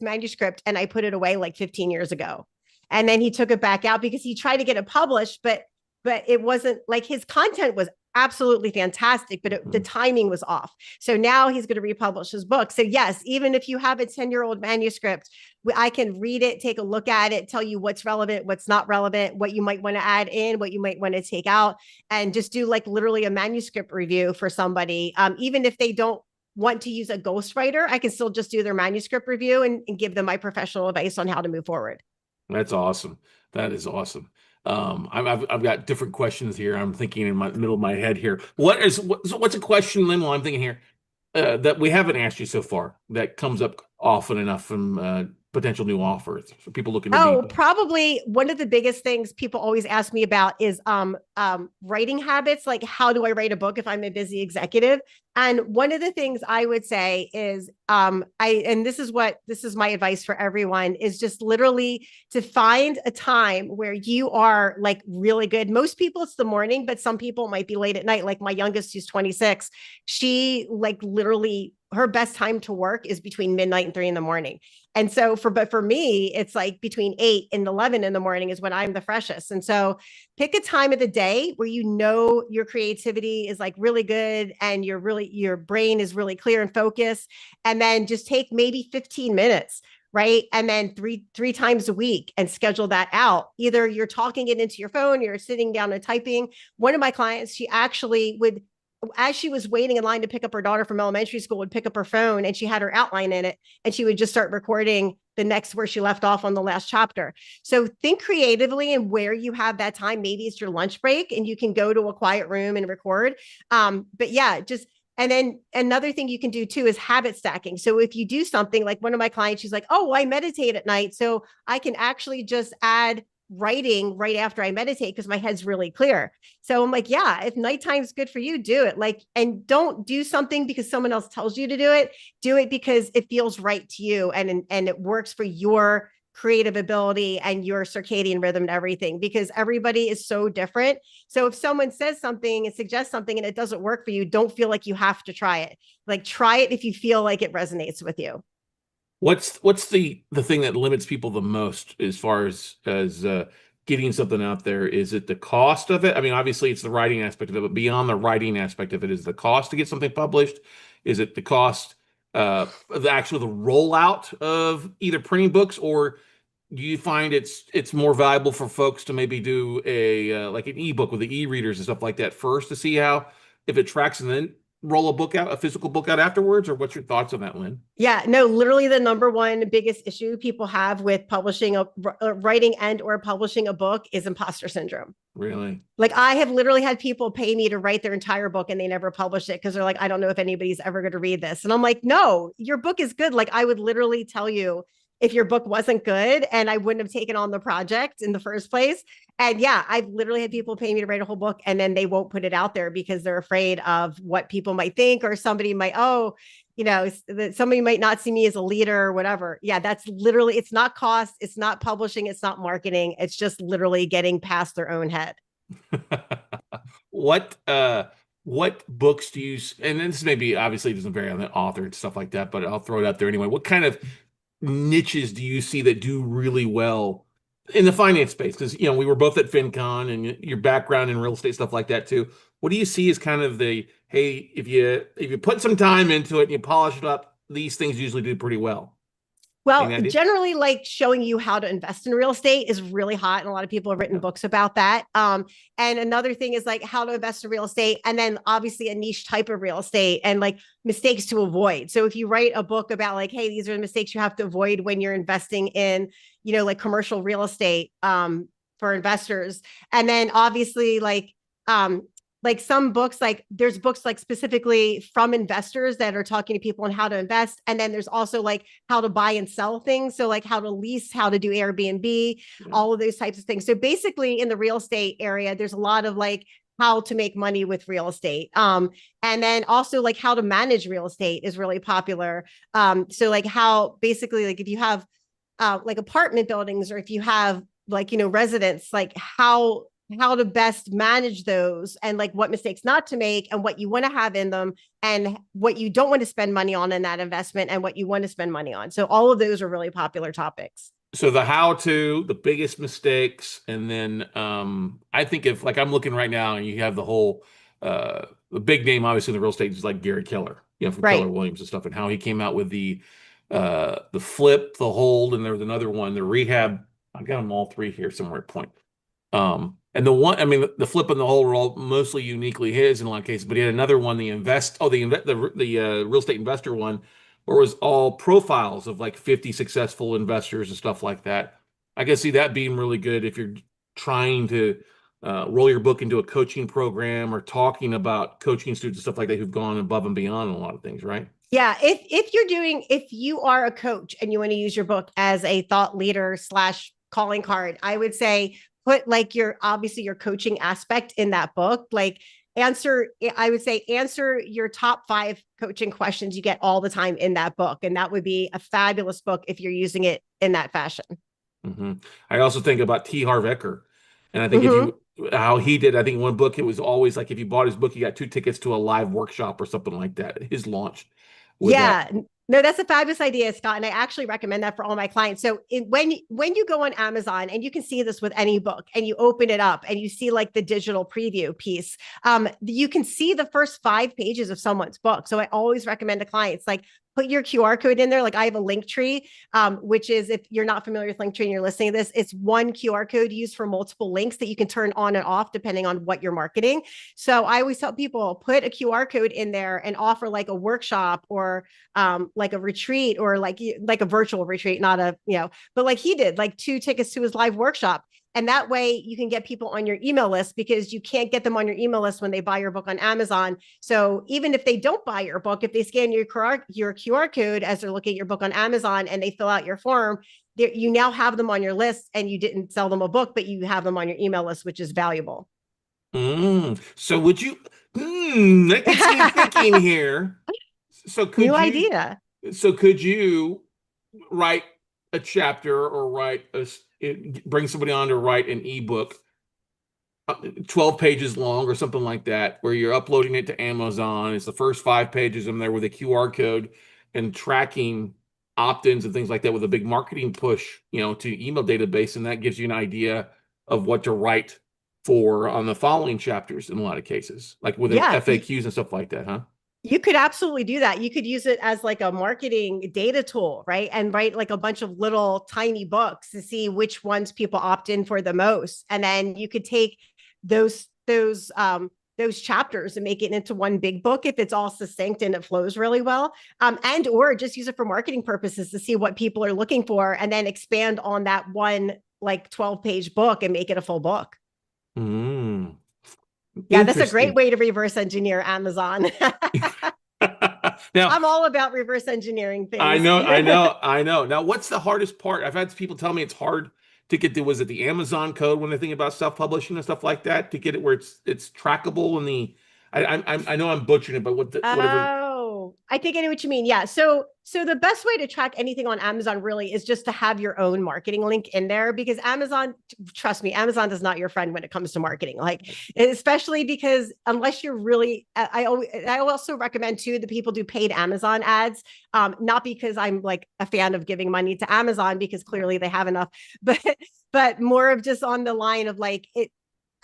manuscript and I put it away like 15 years ago. And then he took it back out because he tried to get it published, but it wasn't like his content was absolutely fantastic, but the timing was off. So now he's going to republish his book. So yes, even if you have a 10-year-old manuscript, I can read it, take a look at it, tell you what's relevant, what's not relevant, what you might want to add in, what you might want to take out, and just do like literally a manuscript review for somebody. Even if they don't want to use a ghostwriter, I can still just do their manuscript review and give them my professional advice on how to move forward. That's awesome. That is awesome. I've got different questions here. I'm thinking in my middle of my head here. What's a question, Lynn, while I'm thinking here, that we haven't asked you so far that comes up often enough from potential new offers for people looking to Oh, be. probably one of the biggest things people always ask me about is writing habits. Like, how do I write a book if I'm a busy executive? And one of the things I would say is and this is my advice for everyone, is just literally to find a time where you are like really good. Most people it's the morning, but some people might be late at night. Like my youngest, who's 26, she like literally her best time to work is between midnight and 3 a.m. And so but for me, it's like between 8 and 11 in the morning is when I'm the freshest. And so pick a time of the day where you know your creativity is like really good and your brain is really clear and focused. And then just take maybe 15 minutes, right? And then three times a week and schedule that out. Either you're talking it into your phone, you're sitting down and typing. One of my clients, she actually would, as she was waiting in line to pick up her daughter from elementary school, would pick up her phone and she had her outline in it, and she would just start recording the next where she left off on the last chapter. So think creatively and where you have that time. Maybe it's your lunch break and you can go to a quiet room and record. But yeah, just, and then another thing you can do too is habit stacking. So if you do something like one of my clients, she's like, oh, I meditate at night, so I can actually just add writing right after I meditate because my head's really clear. So I'm like, yeah, if nighttime's good for you, do it. Like, and don't do something because someone else tells you to do it. Do it because it feels right to you and it works for your creative ability and your circadian rhythm and everything, because everybody is so different. So if someone says something and suggests something and it doesn't work for you, don't feel like you have to try it. Like, try it if you feel like it resonates with you. What's the thing that limits people the most as far as getting something out there? Is it the cost of it? I mean, obviously it's the writing aspect of it, but beyond the writing aspect of it, is the cost to get something published? Is it the cost the rollout of either printing books, or do you find it's more valuable for folks to maybe do a like an ebook with the e-readers and stuff like that first to see how if it tracks and then roll a physical book out afterwards? Or what's your thoughts on that, Lynn? Yeah, no, literally the number one biggest issue people have with publishing writing and or publishing a book is imposter syndrome. Really? Like, I have literally had people pay me to write their entire book and they never publish it because they're like, I don't know if anybody's ever going to read this. And I'm like, no, your book is good. Like, I would literally tell you if your book wasn't good and I wouldn't have taken on the project in the first place. And yeah, I've literally had people pay me to write a whole book and then they won't put it out there because they're afraid of what people might think, or somebody might, oh, somebody might not see me as a leader or whatever. Yeah, that's literally, it's not cost, it's not publishing, it's not marketing. It's just literally getting past their own head. What what books do you and this maybe obviously doesn't vary on the author and stuff like that, but I'll throw it out there anyway. What kind of niches do you see that do really well in the finance space? Because we were both at FinCon and your background in real estate stuff like that too. What do you see as kind of the hey, if you put some time into it and you polish it up, these things usually do pretty well. Any Well, idea? generally, like showing you how to invest in real estate is really hot, and a lot of people have written Yeah. books about that. And another thing is like how to invest in real estate, and then obviously a niche type of real estate and like mistakes to avoid. So if you write a book about like, hey, these are the mistakes you have to avoid when you're investing in, like commercial real estate, for investors, and then obviously like some books, like there's books like specifically from investors that are talking to people on how to invest. And then there's also like how to buy and sell things. So like how to lease, how to do Airbnb, Yeah. all of those types of things. So basically in the real estate area, there's a lot of like how to make money with real estate. And then also like how to manage real estate is really popular. So like how basically like if you have like apartment buildings or if you have like, residents, like how to best manage those and like what mistakes not to make and what you want to have in them and what you don't want to spend money on in that investment and what you want to spend money on. So all of those are really popular topics. So the how to, the biggest mistakes, and then I think if like I'm looking right now and you have the big name obviously in the real estate is like Gary Keller, from Keller Right. Williams and stuff, and how he came out with the flip, the hold, and there was another one, the rehab. I've got them all three here somewhere at point. And the one, I mean, the flip and the hold were all mostly uniquely his in a lot of cases, but he had another one, the real estate investor one, where it was all profiles of like 50 successful investors and stuff like that. I can see that being really good if you're trying to roll your book into a coaching program or talking about coaching students and stuff like that who've gone above and beyond in a lot of things, right? Yeah. If you are a coach and you want to use your book as a thought leader slash calling card, I would say put like your coaching aspect in that book. Like I would say answer your top 5 coaching questions you get all the time in that book. And that would be a fabulous book if you're using it in that fashion. Hmm. I also think about T. Harv Eker, and I think if Mm-hmm. you how he did, I think one book it was always like if you bought his book, you got 2 tickets to a live workshop or something like that. His launch with that. Yeah. No, that's a fabulous idea, Scott. And I actually recommend that for all my clients. So when you go on Amazon and you can see this with any book and you open it up and you see like the digital preview piece, you can see the first 5 pages of someone's book. So I always recommend to clients like put your QR code in there. Like I have a link tree, which is if you're not familiar with Linktree and you're listening to this, it's one QR code used for multiple links that you can turn on and off depending on what you're marketing. So I always tell people put a QR code in there and offer like a workshop or like a retreat or like a virtual retreat, not but like he did like 2 tickets to his live workshop. And that way you can get people on your email list because you can't get them on your email list when they buy your book on Amazon. So even if they don't buy your book, if they scan your QR code as they're looking at your book on Amazon and they fill out your form, you now have them on your list and you didn't sell them a book, but you have them on your email list, which is valuable. So would you that gets me thinking here. So New could you idea. could you write a chapter or bring somebody on to write an ebook 12 pages long or something like that, where you're uploading it to Amazon. It's the first 5 pages in there with a QR code and tracking opt-ins and things like that with a big marketing push, to email database. And that gives you an idea of what to write for on the following chapters in a lot of cases, like with Yeah. FAQs and stuff like that, huh? You could absolutely do that. You could use it as like a marketing data tool, right? And write like a bunch of little tiny books to see which ones people opt in for the most. And then you could take those chapters and make it into one big book if it's all succinct and it flows really well. And or just use it for marketing purposes to see what people are looking for and then expand on that one like 12-page book and make it a full book. Mm, Yeah, that's a great interesting. way to reverse engineer Amazon. Now, I'm all about reverse engineering I things. know, I know, I know. Now, what's the hardest part? I've had people tell me it's hard to get was it the Amazon code when they think about self-publishing and stuff like that, to get it where it's trackable in the I know I'm butchering it, but whatever. Oh, I think I know what you mean. Yeah. So So the best way to track anything on Amazon really is just to have your own marketing link in there, because Amazon, trust me, Amazon is not your friend when it comes to marketing. Like, especially because unless you're really, I also recommend too that people do paid Amazon ads. Not because I'm like a fan of giving money to Amazon, because clearly they have enough, but more of just on the line of like it.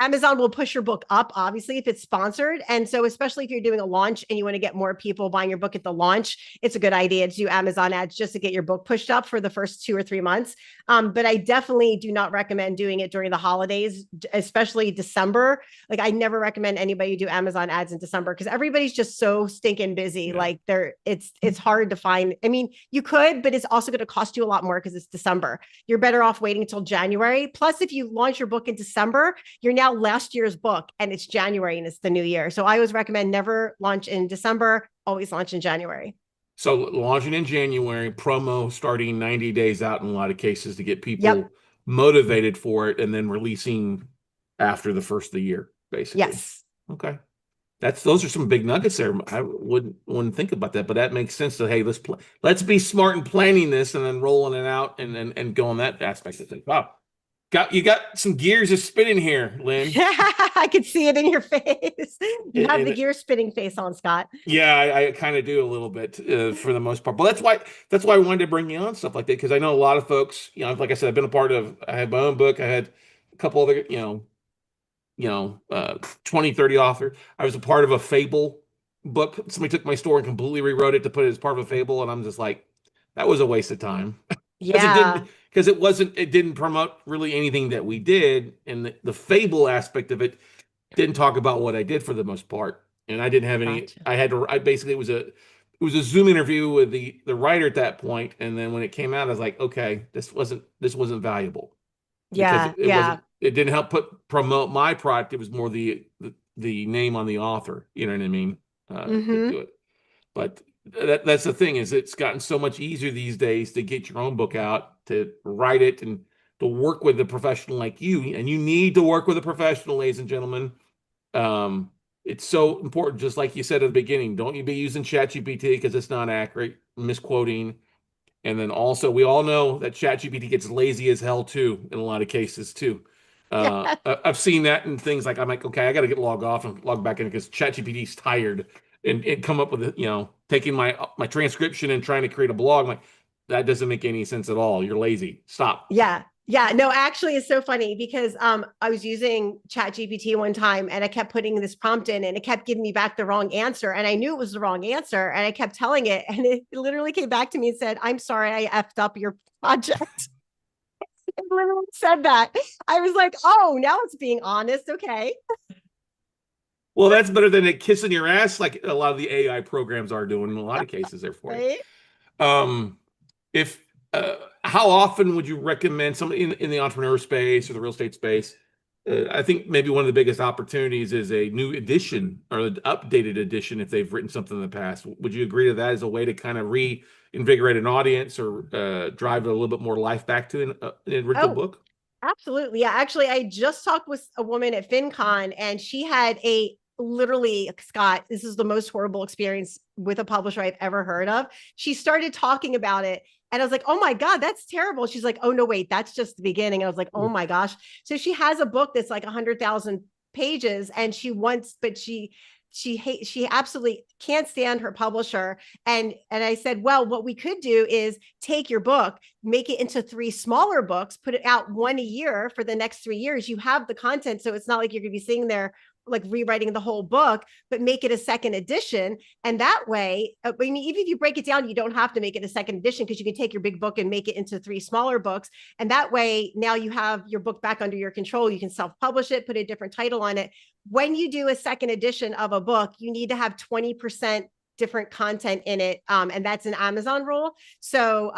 Amazon will push your book up, obviously, if it's sponsored. And so, especially if you're doing a launch and you want to get more people buying your book at the launch, it's a good idea to do Amazon ads just to get your book pushed up for the first 2 or 3 months. But I definitely do not recommend doing it during the holidays, especially December. Like, I never recommend anybody do Amazon ads in December because everybody's just so stinking busy. Yeah. Like, it's hard to find. I mean, you could, but it's also going to cost you a lot more because it's December. You're better off waiting until January. Plus, if you launch your book in December, you're now last year's book and it's January and it's the new year. So I always recommend never launch in December, always launch in January. So launching in January, promo starting 90 days out in a lot of cases to get Yep. people motivated for it, and then releasing after the first of the year, basically. Yes. Okay. Those are some big nuggets there. I wouldn't think about that, but that makes sense. That hey, let's be smart in planning this and then rolling it out and go on that aspect of things. Wow. You got some gears is spinning here, Lynn. I could see it in your face. You have the And gear spinning face on, Scott. yeah, I kind of do a little bit for the most part, but that's why I wanted to bring you on stuff like that, because I know a lot of folks. Like I said, I've been a part of. I had my own book. I had a couple other 20, 30 authors. I was a part of a fable book. Somebody took my story and completely rewrote it to put it as part of a fable, and I'm just like, that was a waste of time. Yeah. Because it didn't promote really anything that we did, and the fable aspect of it didn't talk about what I did for the most part. And I didn't have any. Gotcha. I basically, it was a Zoom interview with the writer at that point, and then when it came out, I was like, okay, this wasn't valuable, because Yeah. Yeah. it didn't help promote my product. It was more the name on the author, you know what I mean, to Mm-hmm. do it. But that's the thing, is it's gotten so much easier these days to get your own book out, to write it, and to work with a professional like you. And you need to work with a professional, ladies and gentlemen. It's so important, just like you said at the beginning. Don't you be using ChatGPT because it's not accurate, misquoting. And then also, we all know that ChatGPT gets lazy as hell too, in a lot of cases too. Yeah. I've seen that in things like, I'm like, okay, I got to get logged off and log back in because ChatGPT's tired, and come up with taking my transcription and trying to create a blog. I'm like, that doesn't make any sense at all. You're lazy. Stop. Yeah. Yeah. No, actually it's so funny because I was using Chat GPT one time and I kept putting this prompt in and it kept giving me back the wrong answer. And I knew it was the wrong answer. And I kept telling it. And it literally came back to me and said, I'm sorry, I effed up your project. It literally said that. I was like, oh, now it's being honest. Okay. Well, that's better than it kissing your ass like a lot of the AI programs are doing in a lot of cases there for you. Right. Um, if How often would you recommend somebody in the entrepreneur space or the real estate space? I think maybe one of the biggest opportunities is a new edition or an updated edition if they've written something in the past. Would you agree to that as a way to kind of reinvigorate an audience, or drive a little bit more life back to an original Oh, book? absolutely. Yeah. Actually, I just talked with a woman at FinCon and she had literally, Scott, this is the most horrible experience with a publisher I've ever heard of. She started talking about it and I was like, oh my God, that's terrible. She's like, oh no, wait, that's just the beginning. And I was like, oh my gosh. So she has a book that's like 100,000 pages and she absolutely can't stand her publisher. And I said, well, what we could do is take your book, make it into 3 smaller books, put it out one a year for the next 3 years. You have the content. So it's not like you're going to be sitting there like rewriting the whole book, but make it a second edition. And that way, I mean, even if you break it down, you don't have to make it a second edition because you can take your big book and make it into 3 smaller books. And that way, now you have your book back under your control. You can self-publish it, put a different title on it. When you do a second edition of a book, you need to have 20% different content in it. And that's an Amazon rule. So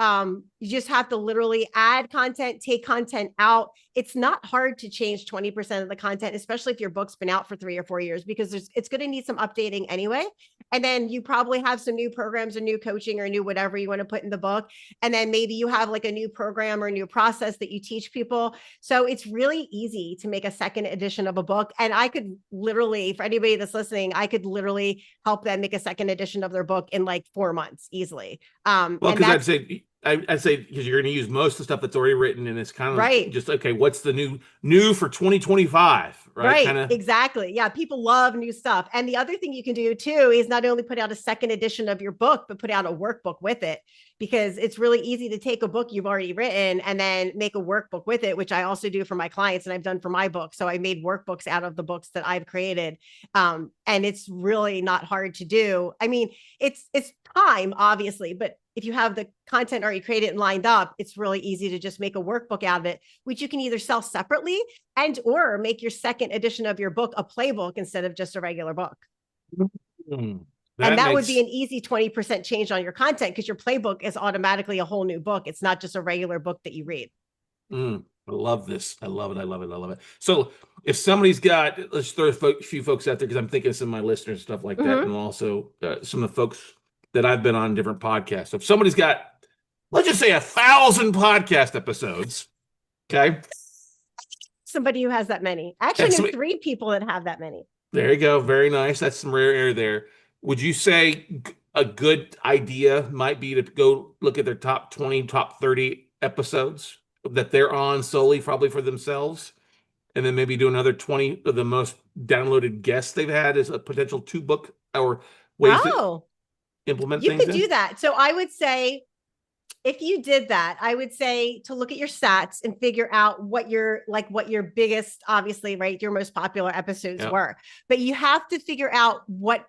you just have to literally add content, take content out. It's not hard to change 20% of the content, especially if your book's been out for 3 or 4 years, because it's going to need some updating anyway. And then you probably have some new programs or new coaching or new whatever you want to put in the book. And then maybe you have like a new program or a new process that you teach people. So it's really easy to make a second edition of a book. And I could literally, for anybody that's listening, I could literally help them make a second edition of their book in like 4 months easily. Well, And because that's I'd say because you're going to use most of the stuff that's already written, and it's kind of right. just okay. What's the new for 2025, right? Right, Kind of exactly. Yeah, people love new stuff. And the other thing you can do too is not only put out a second edition of your book, but put out a workbook with it, because it's really easy to take a book you've already written and then make a workbook with it, which I also do for my clients and I've done for my book. So I made workbooks out of the books that I've created. And it's really not hard to do. I mean, it's time, obviously, but if you have the content already created and lined up, it's really easy to just make a workbook out of it, which you can either sell separately and or make your second edition of your book a playbook instead of just a regular book. mm, And that would be an easy 20% change on your content, because your playbook is automatically a whole new book. It's not just a regular book that you read. I love this. I love it. I love it. I love it. So if somebody's got, let's throw a few folks out there, because I'm thinking of some of my listeners and stuff like that, and also some of the folks that I've been on different podcasts. So if somebody's got, let's just say 1,000 podcast episodes, okay? Somebody who has that many. Actually, I know 3 people that have that many. There you go. Very nice. That's some rare air there. Would you say a good idea might be to go look at their top 20, top 30 episodes that they're on solely probably for themselves, and then maybe do another 20 of the most downloaded guests they've had as a potential 2-book or ways to implement things? You could do that. So I would say, if you did that, I would say to look at your stats and figure out what your biggest, obviously, right, your most popular episodes were. But you have to figure out what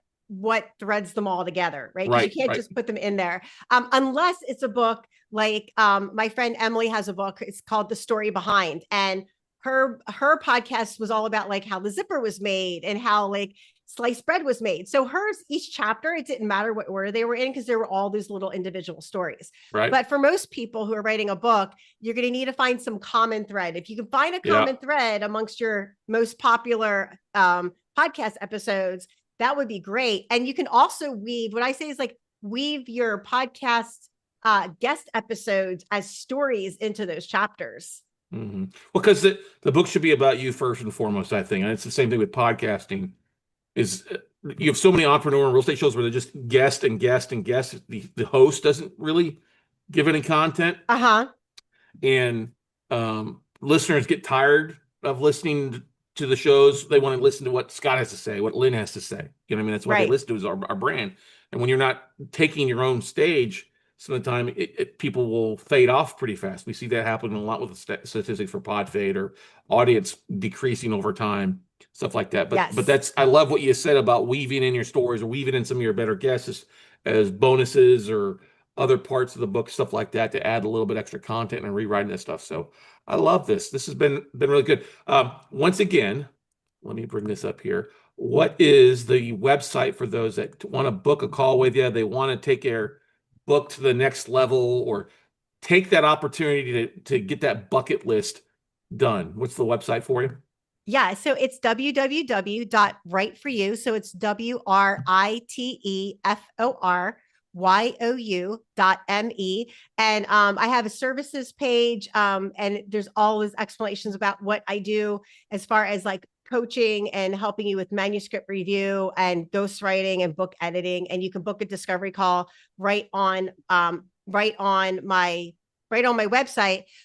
threads them all together, right? Because you can't just put them in there, unless it's a book like my friend Emily has a book. It's called The Story Behind, and her podcast was all about like how the zipper was made and how like sliced bread was made. So hers, each chapter, it didn't matter what order they were in, because there were all these little individual stories. Right. But for most people who are writing a book, you're going to need to find some common thread. If you can find a common thread amongst your most popular podcast episodes, that would be great. And you can also weave, what I say is like weave your podcast guest episodes as stories into those chapters. Well, because the book should be about you first and foremost, I think. And it's the same thing with podcasting. Is you have so many entrepreneur and real estate shows where they're just guest and guest and guest. The host doesn't really give any content. And listeners get tired of listening to the shows. They want to listen to what Scott has to say, what Lynn has to say. You know what I mean? That's what they listen to, is our brand. And when you're not taking your own stage, some of the time people will fade off pretty fast. We see that happen a lot with the statistics for pod fade or audience decreasing over time, stuff like that. But that's, I love what you said about weaving in your stories or weaving in some of your better guests as bonuses or other parts of the book, stuff like that, to add a little bit extra content and rewriting that stuff. So I love this. This has been really good. Once again, let me bring this up here. What is the website for those that want to book a call with you? They want to take their book to the next level or take that opportunity to get that bucket list done. What's the website for you? Yeah, so it's www.writeforyou. So it's WRITEFORYOU.me. And I have a services page, and there's all these explanations about what I do as far as like coaching and helping you with manuscript review and ghostwriting and book editing. And you can book a discovery call right on my website.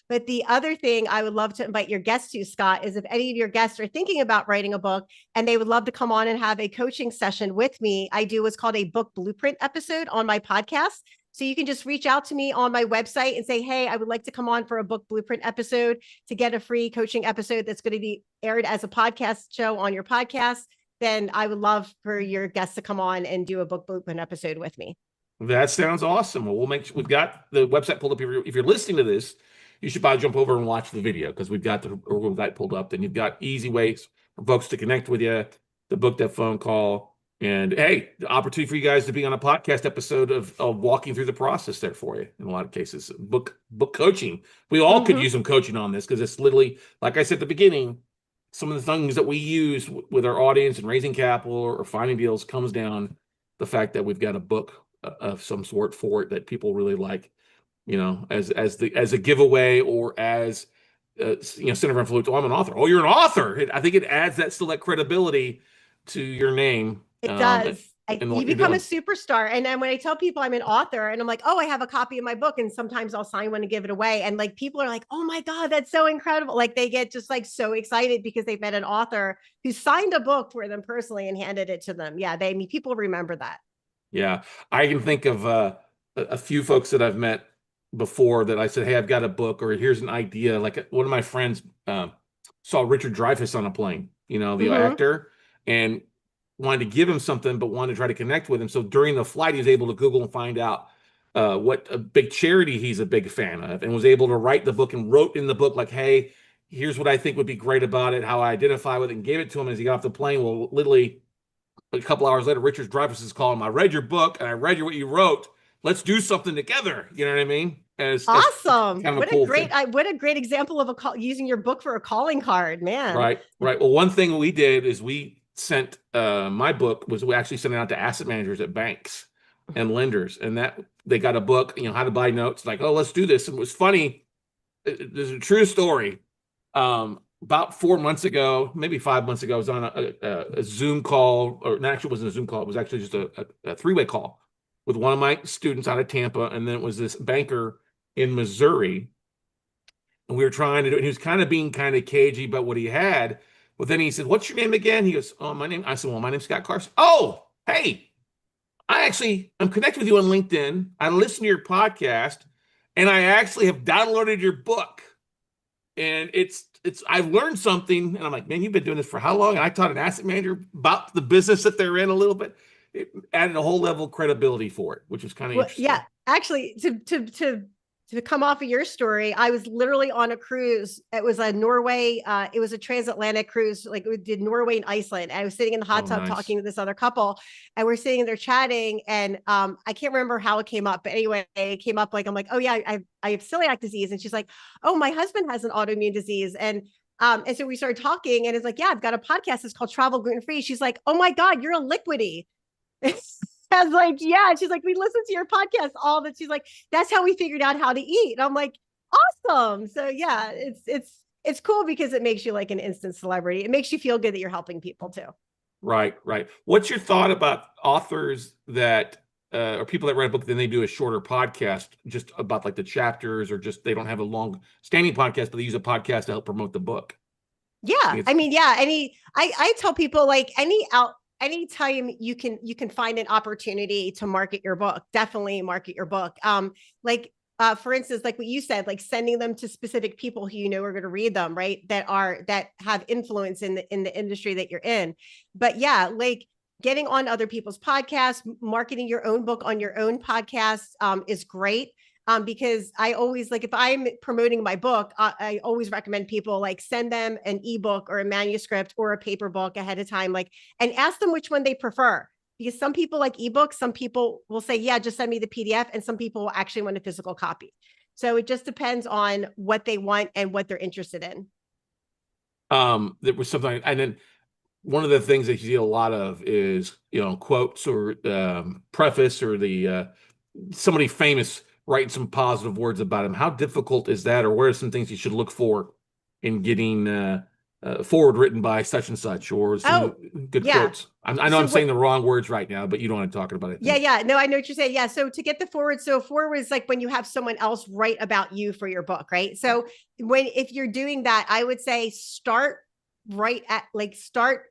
But the other thing I would love to invite your guests to, Scott, is if any of your guests are thinking about writing a book and they would love to come on and have a coaching session with me, I do what's called a book blueprint episode on my podcast. So you can just reach out to me on my website and say, hey, I would like to come on for a book blueprint episode to get a free coaching episode that's going to be aired as a podcast show on your podcast. Then I would love for your guests to come on and do a book bluepulled episode with me. That sounds awesome. Well, we've got the website pulled up. If you're listening to this, you should probably jump over and watch the video because we've got the website pulled up. Then you've got easy ways for folks to connect with you, to book that phone call, and hey, the opportunity for you guys to be on a podcast episode of walking through the process there for you. In a lot of cases, book coaching. We all could use some coaching on this because it's literally, like I said at the beginning, some of the things that we use with our audience and raising capital or finding deals comes down the fact that we've got a book of some sort for it that people really like, as a giveaway or as center of influence. Oh, I'm an author. Oh, you're an author. I think it adds that credibility to your name, It does. and You what you're become a doing. superstar. And then when I tell people I'm an author and I'm like, oh, I have a copy of my book. And sometimes I'll sign one and give it away. And like people are like, oh my God, that's so incredible. Like they get just like so excited because they've met an author who signed a book for them personally and handed it to them. Yeah, people remember that. Yeah, I can think of a few folks that I've met before that I said, "Hey, I've got a book," or "Here's an idea." Like one of my friends saw Richard Dreyfuss on a plane, the Mm-hmm. actor, and wanted to give him something, but wanted to try to connect with him. So during the flight, he was able to Google and find out what a big charity he's a big fan of, and was able to write the book and wrote in the book like, "Hey, here's what I think would be great about it, how I identify with it," and gave it to him as he got off the plane. Well, literally a couple hours later, Richard Dreyfuss is calling him. I read your book and I read what you wrote. Let's do something together. You know what I mean? As Awesome. kind of a cool thing. What a great example of using your book for a calling card, man. Right, right. Well, one thing we did is we sent my book was we actually sent it out to asset managers at banks and lenders, and that they got a book, how to buy notes. Like, oh, let's do this. And it was funny. There's a true story. About 4 months ago, maybe 5 months ago, I was on a Zoom call, or not, actually, it wasn't a Zoom call. It was actually just a three-way call with one of my students out of Tampa, and then it was this banker in Missouri, and we were trying to do it. And he was kind of being kind of cagey about what he had. But then he said, "What's your name again?" He goes, "Oh, my name." I said, "Well, my name's Scott Carson." "Oh, hey, I'm connected with you on LinkedIn. I listen to your podcast, and I actually have downloaded your book." And I've learned something, and I'm like, "Man, you've been doing this for how long?" And I taught an asset manager about the business that they're in a little bit. It added a whole level of credibility for it, which was kind of Well, interesting. yeah, actually, to come off of your story, I was literally on a cruise. It was a Norway, it was a transatlantic cruise, like we did Norway and Iceland. I was sitting in the hot Oh, tub nice. talking to this other couple, and we're sitting there chatting. And I can't remember how it came up, but anyway, it came up like I'm like, oh yeah, I have celiac disease, and she's like, oh, my husband has an autoimmune disease, and so we started talking, and it's like, yeah, I've got a podcast. It's called Travel Gluten Free. She's like, oh my God, you're a liquidy. I was like, yeah. She's like, we listen to your podcast all that. She's like, that's how we figured out how to eat. And I'm like, awesome. So yeah, it's cool because it makes you like an instant celebrity. It makes you feel good that you're helping people too. Right, right. What's your thought about authors that or people that write a book, then they do a shorter podcast just about like the chapters, or just they don't have a long standing podcast, but they use a podcast to help promote the book? I Yeah. think I it's mean, yeah. I tell people like anytime you can find an opportunity to market your book, definitely market your book. Like for instance, like what you said, like sending them to specific people who you know are going to read them, right? That have influence in the industry that you're in. But yeah, like getting on other people's podcasts, marketing your own book on your own podcast is great. Because I always like if I'm promoting my book, I always recommend people like send them an ebook or a manuscript or a paper book ahead of time, like, and ask them which one they prefer. Because some people like ebooks, some people will say, yeah, just send me the PDF, and some people will actually want a physical copy. So it just depends on what they want and what they're interested in. there was something, and then one of the things that you see a lot of is quotes or preface, or the somebody famous writing some positive words about him. How difficult is that, or where are some things you should look for in getting forward written by such and such, or some Oh, good yeah. quotes? I know So I'm saying what the wrong words right now, but you don't want to talk about it, I Yeah, think. yeah. No, I know what you're saying. Yeah. So to get the forward, so forward is like when you have someone else write about you for your book, right? So if you're doing that, I would say start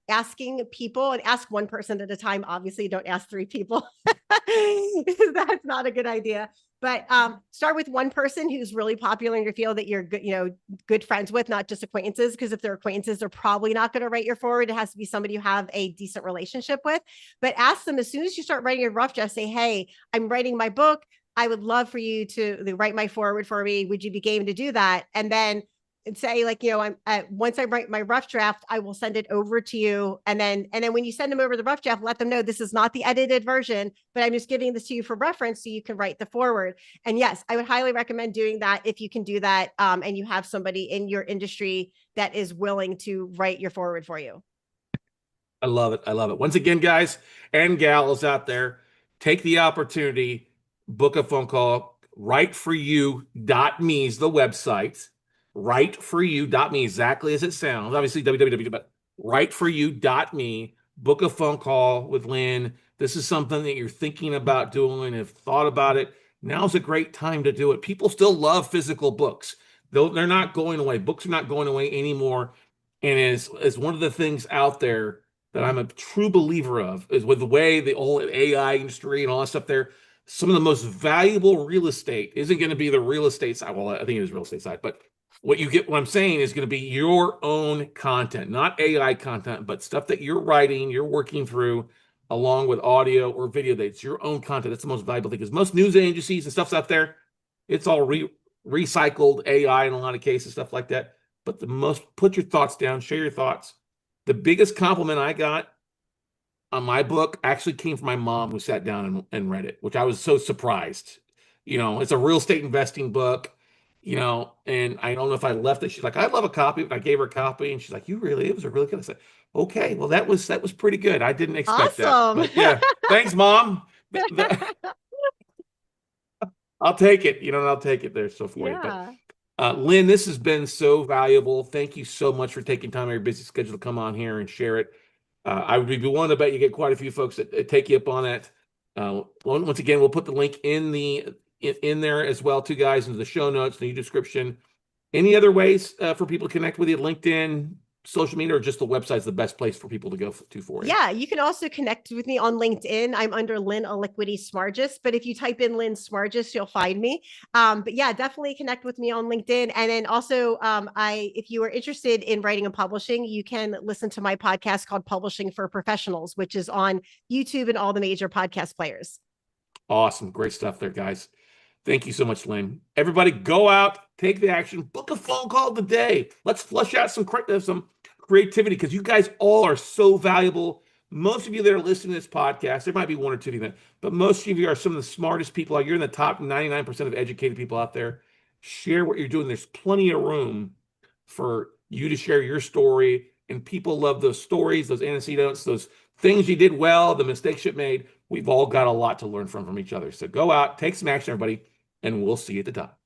asking people, and ask one person at a time. Obviously, don't ask three people. That's not a good idea. But start with one person who's really popular in your field that you're good, good friends with, not just acquaintances. Because if they're acquaintances, they're probably not going to write your forward. It has to be somebody you have a decent relationship with. But ask them as soon as you start writing your rough draft, say, hey, I'm writing my book. I would love for you to write my forward for me. Would you be game to do that? And then say like, once I write my rough draft, I will send it over to you. And then when you send them over the rough draft, let them know this is not the edited version, but I'm just giving this to you for reference so you can write the forward. And yes, I would highly recommend doing that if you can do that. And you have somebody in your industry that is willing to write your forward for you. I love it. I love it. Once again, guys and gals out there, take the opportunity, book a phone call. Writeforyou.me is the website. Writeforyou.me, exactly as it sounds. Obviously, www, but writeforyou.me. Book a phone call with Lynn. This is something that you're thinking about doing, have thought about it. Now's a great time to do it. People still love physical books. Though they're not going away. Books are not going away anymore. And as one of the things out there that I'm a true believer of is with the way the whole AI industry and all that stuff there, some of the most valuable real estate isn't going to be the real estate side. Well, I think it is real estate side, but what I'm saying is going to be your own content, not AI content, but stuff that you're writing, you're working through along with audio or video. That's your own content. That's the most valuable thing because most news agencies and stuff's out there, it's all recycled AI in a lot of cases, stuff like that. But put your thoughts down, share your thoughts. The biggest compliment I got on my book actually came from my mom, who sat down and read it, which I was so surprised. It's a real estate investing book, and I don't know if I left it. She's like, "I love a copy." I gave her a copy, and she's like, "You really? It was a really good." I said, "Okay, well, that was pretty good. I didn't expect that." Awesome. But yeah, thanks, Mom. I'll take it. I'll take it there so for you. But Yeah. Lynn, this has been so valuable. Thank you so much for taking time out of your busy schedule to come on here and share it. I would be willing to bet you get quite a few folks that take you up on that. Once again, we'll put the link in there as well, too, guys, into the show notes, the description. Any other ways for people to connect with you? LinkedIn, social media, or just the website's the best place for people to go to for you? Yeah, you can also connect with me on LinkedIn. I'm under Lynn Smargis, but if you type in Lynn Smargis, you'll find me. But yeah, definitely connect with me on LinkedIn. And then also, if you are interested in writing and publishing, you can listen to my podcast called Publishing for Professionals, which is on YouTube and all the major podcast players. Awesome. Great stuff there, guys. Thank you so much, Lynn. Everybody go out, take the action, book a phone call today. Let's flush out some creativity because you guys all are so valuable. Most of you that are listening to this podcast, there might be one or two of you, but most of you are some of the smartest people. You're in the top 99% of educated people out there. Share what you're doing. There's plenty of room for you to share your story, and people love those stories, those anecdotes, those things you did well, the mistakes you made. We've all got a lot to learn from each other. So go out, take some action, everybody, and we'll see you at the top.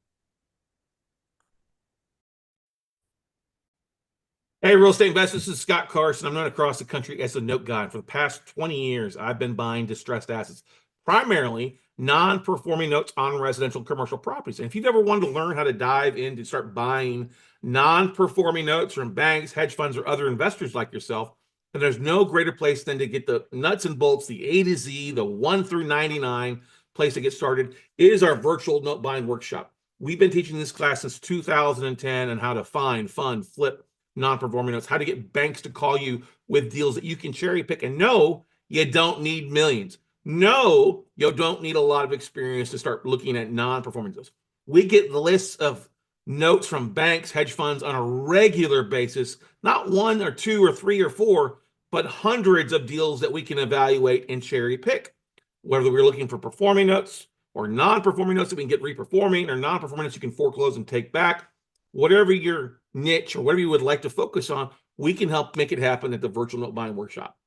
Hey, real estate investors, this is Scott Carson. I'm known across the country as a note guy. For the past 20 years, I've been buying distressed assets, primarily non-performing notes on residential and commercial properties. And if you've ever wanted to learn how to dive in to start buying non-performing notes from banks, hedge funds, or other investors like yourself, then there's no greater place than to get the nuts and bolts, the A to Z, the 1 through 99 place to get started. It is our virtual note buying workshop. We've been teaching this class since 2010 on how to find, fund, flip non-performing notes, how to get banks to call you with deals that you can cherry pick. And no, you don't need millions. No, you don't need a lot of experience to start looking at non-performing notes. We get the lists of notes from banks, hedge funds on a regular basis, not one or two or three or four, but hundreds of deals that we can evaluate and cherry pick. Whether we're looking for performing notes or non-performing notes that we can get reperforming, or non-performing notes you can foreclose and take back, whatever your niche or whatever you would like to focus on, we can help make it happen at the virtual note buying workshop.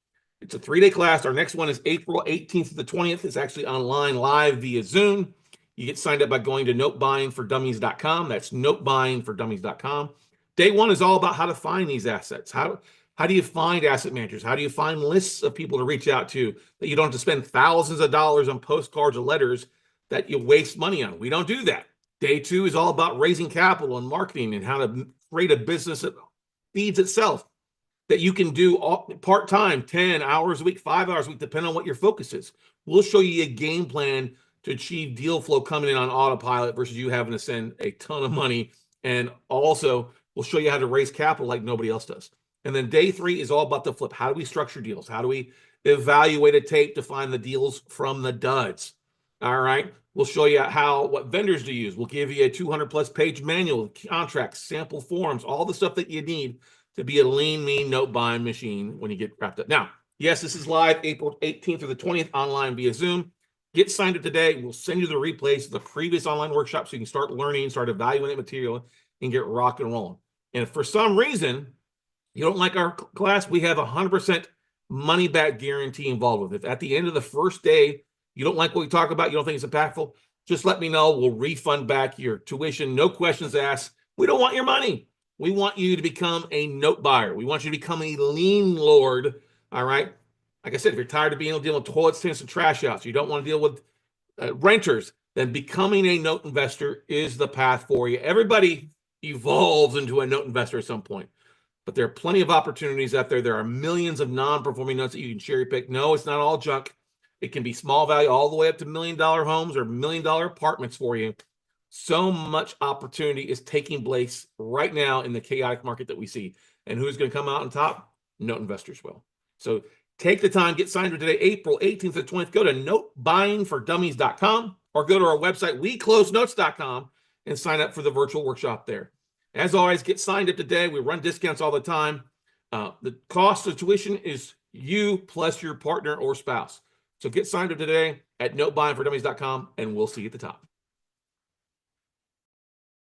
It's a 3-day class. Our next one is April 18th to the 20th. It's actually online live via Zoom. You get signed up by going to notebuyingfordummies.com. That's notebuyingfordummies.com. Day one is all about how to find these assets. How do you find asset managers? How do you find lists of people to reach out to that you don't have to spend thousands of dollars on postcards or letters that you waste money on? We don't do that. Day two is all about raising capital and marketing and how to create a business that feeds itself, that you can do part-time, 10 hours a week, 5 hours a week, depending on what your focus is. We'll show you a game plan to achieve deal flow coming in on autopilot versus you having to send a ton of money. And also, we'll show you how to raise capital like nobody else does. And then day three is all about the flip. How do we structure deals? How do we evaluate a tape to find the deals from the duds? All right. We'll show you what vendors to use. We'll give you a 200+ page manual, contracts, sample forms, all the stuff that you need to be a lean, mean note buying machine when you get wrapped up. Now, yes, this is live April 18th through the 20th online via Zoom. Get signed up today. We'll send you the replays of the previous online workshop so you can start learning, start evaluating material, and get rock and rolling. And if for some reason you don't like our class, we have 100% money back guarantee involved with it. If at the end of the first day, you don't like what we talk about, you don't think it's impactful, just let me know. We'll refund back your tuition. No questions asked. We don't want your money. We want you to become a note buyer. We want you to become a lien lord. All right. Like I said, if you're tired of dealing with toilet stands and trash outs, you don't want to deal with renters, then becoming a note investor is the path for you. Everybody evolves into a note investor at some point, but there are plenty of opportunities out there. There are millions of non-performing notes that you can cherry pick. No, it's not all junk. It can be small value all the way up to $1 million homes or $1 million apartments for you. So much opportunity is taking place right now in the chaotic market that we see. And who's going to come out on top? Note investors will. So take the time, get signed up today, April 18th to 20th. Go to notebuyingfordummies.com or go to our website, weclosenotes.com, and sign up for the virtual workshop there. As always, get signed up today. We run discounts all the time. The cost of tuition is you plus your partner or spouse. So get signed up today at notebuyingfordummies.com, and we'll see you at the top.